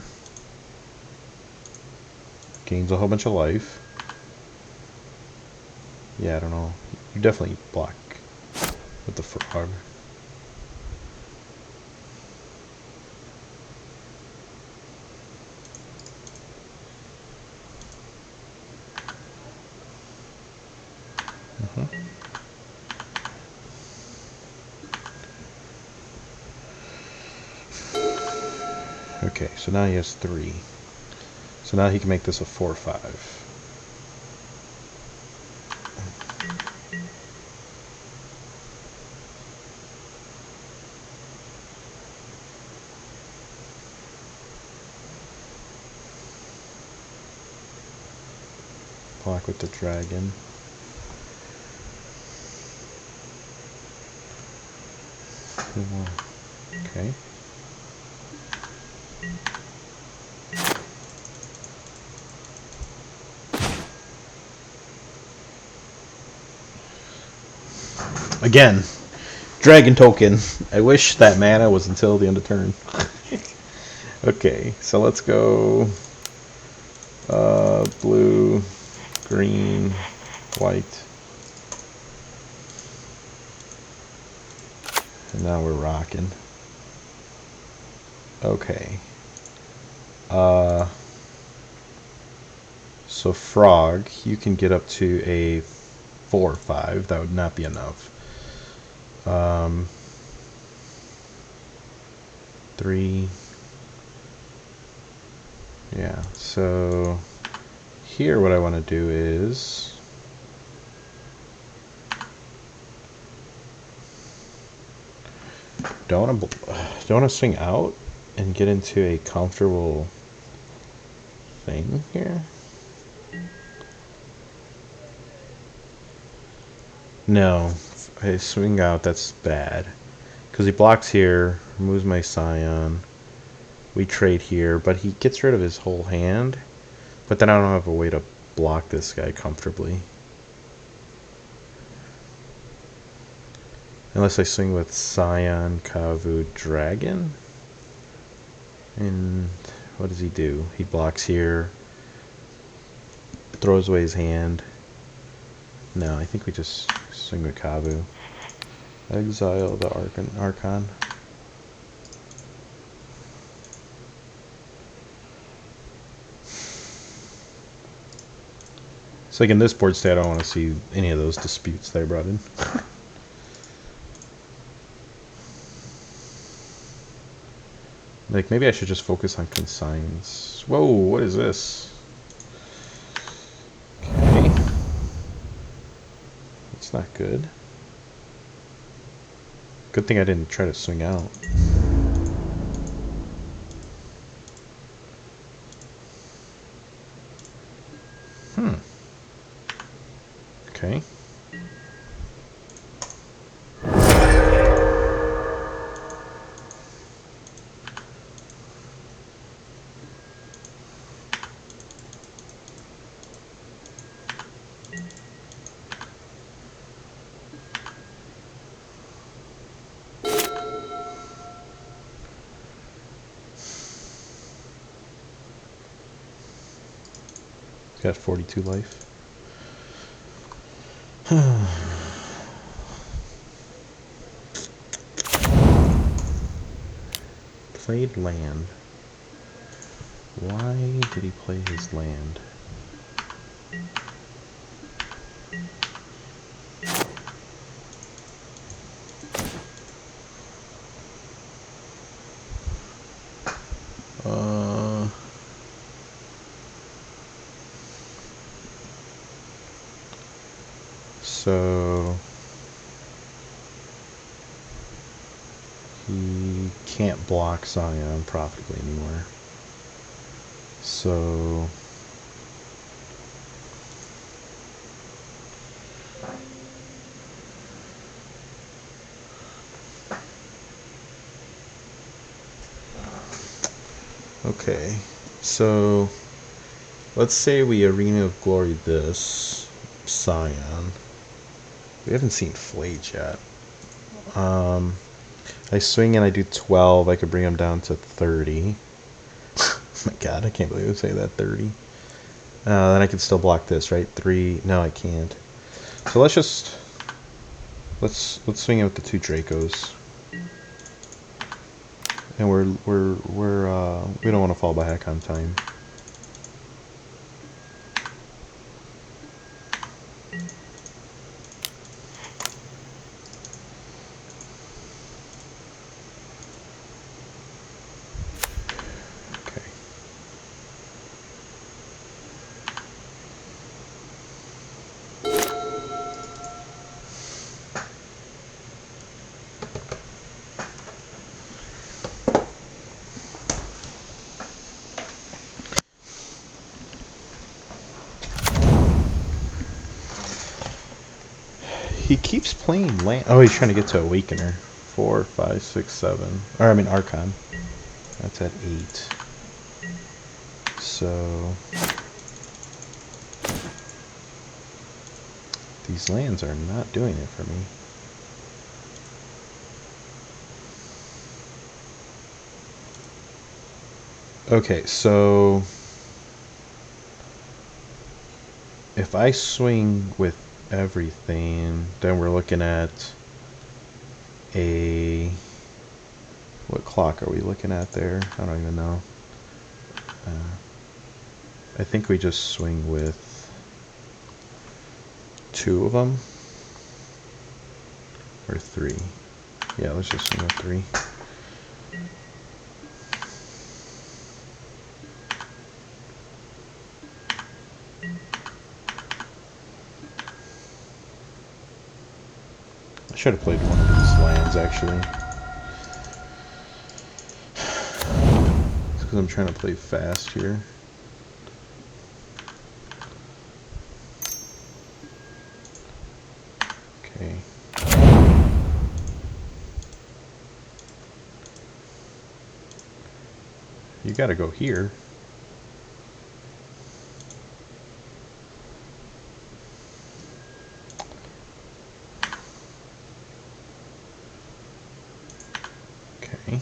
Gains a whole bunch of life. Yeah, I don't know. You definitely block with the frog. Okay, so now he has 3. So now he can make this a 4/5. Block with the dragon. Okay. Again, dragon token. I wish that mana was until the end of turn. Okay, so let's go blue, green, white. And now we're rocking. Okay. So frog, you can get up to a 4/5. That would not be enough. 3. Yeah, so here what I want to do is don't want to swing out and get into a comfortable thing here. No, if I swing out, that's bad. Because he blocks here, removes my Scion. We trade here, but he gets rid of his whole hand. But then I don't have a way to block this guy comfortably. Unless I swing with Scion, Kavu, Dragon. And what does he do? He blocks here. Throws away his hand. No, I think we just swing with Kavu. Exile the Archon. So like in this board state, I don't want to see any of those disputes that I brought in. Like maybe I should just focus on consigns. Whoa, what is this? Okay. That's not good. Good thing I didn't try to swing out. Okay. Got 42 life. Played land. Why did he play his land? So he can't block Scion profitably anymore. So okay, so let's say we Arena of Glory this Scion. We haven't seen Flage yet. I swing and I do 12. I could bring him down to 30. Oh my god, I can't believe I would say that, 30. Then I can still block this, right? 3. No, I can't. So let's swing it with the 2 Dracos. And we don't want to fall back on time. He keeps playing land. Oh, he's trying to get to Awakener. 4, 5, 6, 7. Or I mean Archon. That's at 8. So these lands are not doing it for me. Okay, so if I swing with everything, then we're looking at a... What clock are we looking at there? I don't even know. I think we just swing with 2 of them. Or 3. Yeah, let's just swing with 3. I should have played one of these lands, actually. It's because I'm trying to play fast here. Okay. You gotta go here. Okay.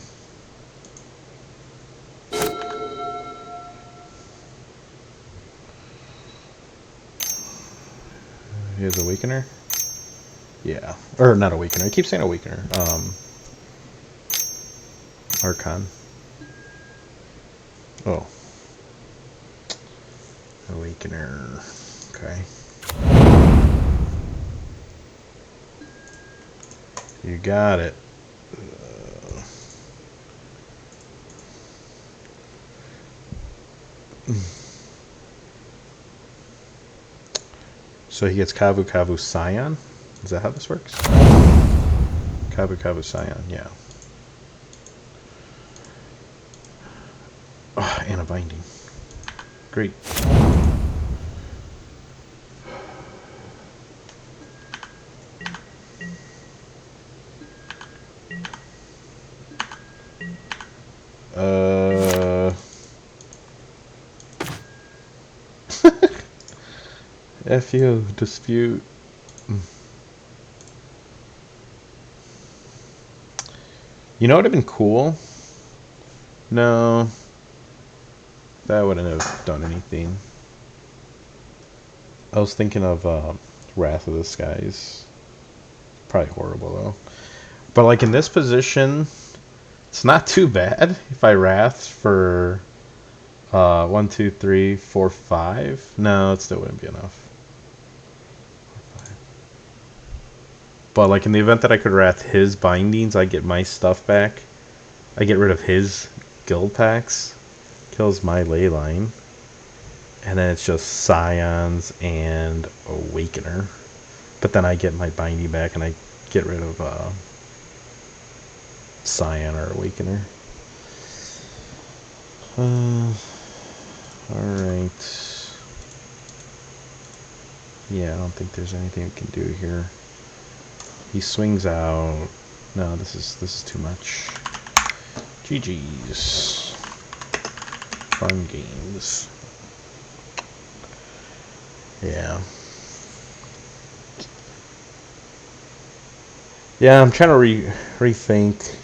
Here's Awakener. Yeah. Or not Awakener. I keep saying Awakener. Archon. Oh. Awakener. Okay. You got it. So he gets Kavu Kavu Scion? Is that how this works? Kavu Kavu Scion, yeah. Oh, and a binding. Great. F you, dispute. You know what would have been cool? No. That wouldn't have done anything. I was thinking of Wrath of the Skies. Probably horrible, though. But, like, in this position, it's not too bad if I Wrath for 1, 2, 3, 4, 5. No, it still wouldn't be enough. But, like, in the event that I could Wrath his bindings, I get my stuff back. I get rid of his guild packs. Kills my ley line. And then it's just Scions and Awakener. But then I get my binding back and I get rid of Scion or Awakener. Alright. Yeah, I don't think there's anything we can do here. He swings out. No, this is too much. GG's. Fun games. Yeah. Yeah, I'm trying to rethink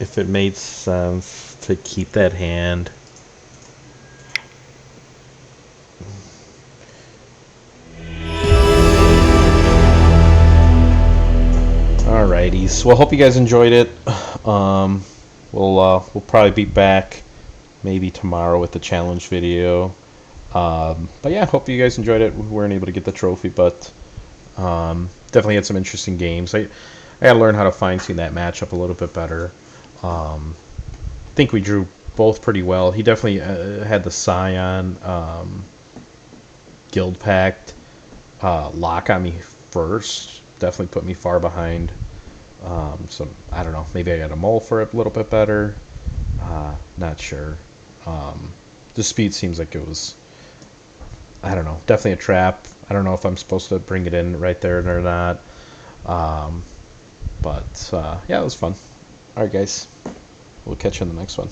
if it made sense to keep that hand. Alrighties. Well, hope you guys enjoyed it. We'll probably be back maybe tomorrow with the challenge video. But yeah, hope you guys enjoyed it. We weren't able to get the trophy, but definitely had some interesting games. I gotta learn how to fine-tune that matchup a little bit better. I think we drew both pretty well. He definitely had the Scion Guild Pact lock on me first. Definitely put me far behind. So I don't know. Maybe I got a mull for it a little bit better. Not sure. The speed seems like it was, I don't know, definitely a trap. I don't know if I'm supposed to bring it in right there or not. But yeah, it was fun. Alright guys, we'll catch you in the next one.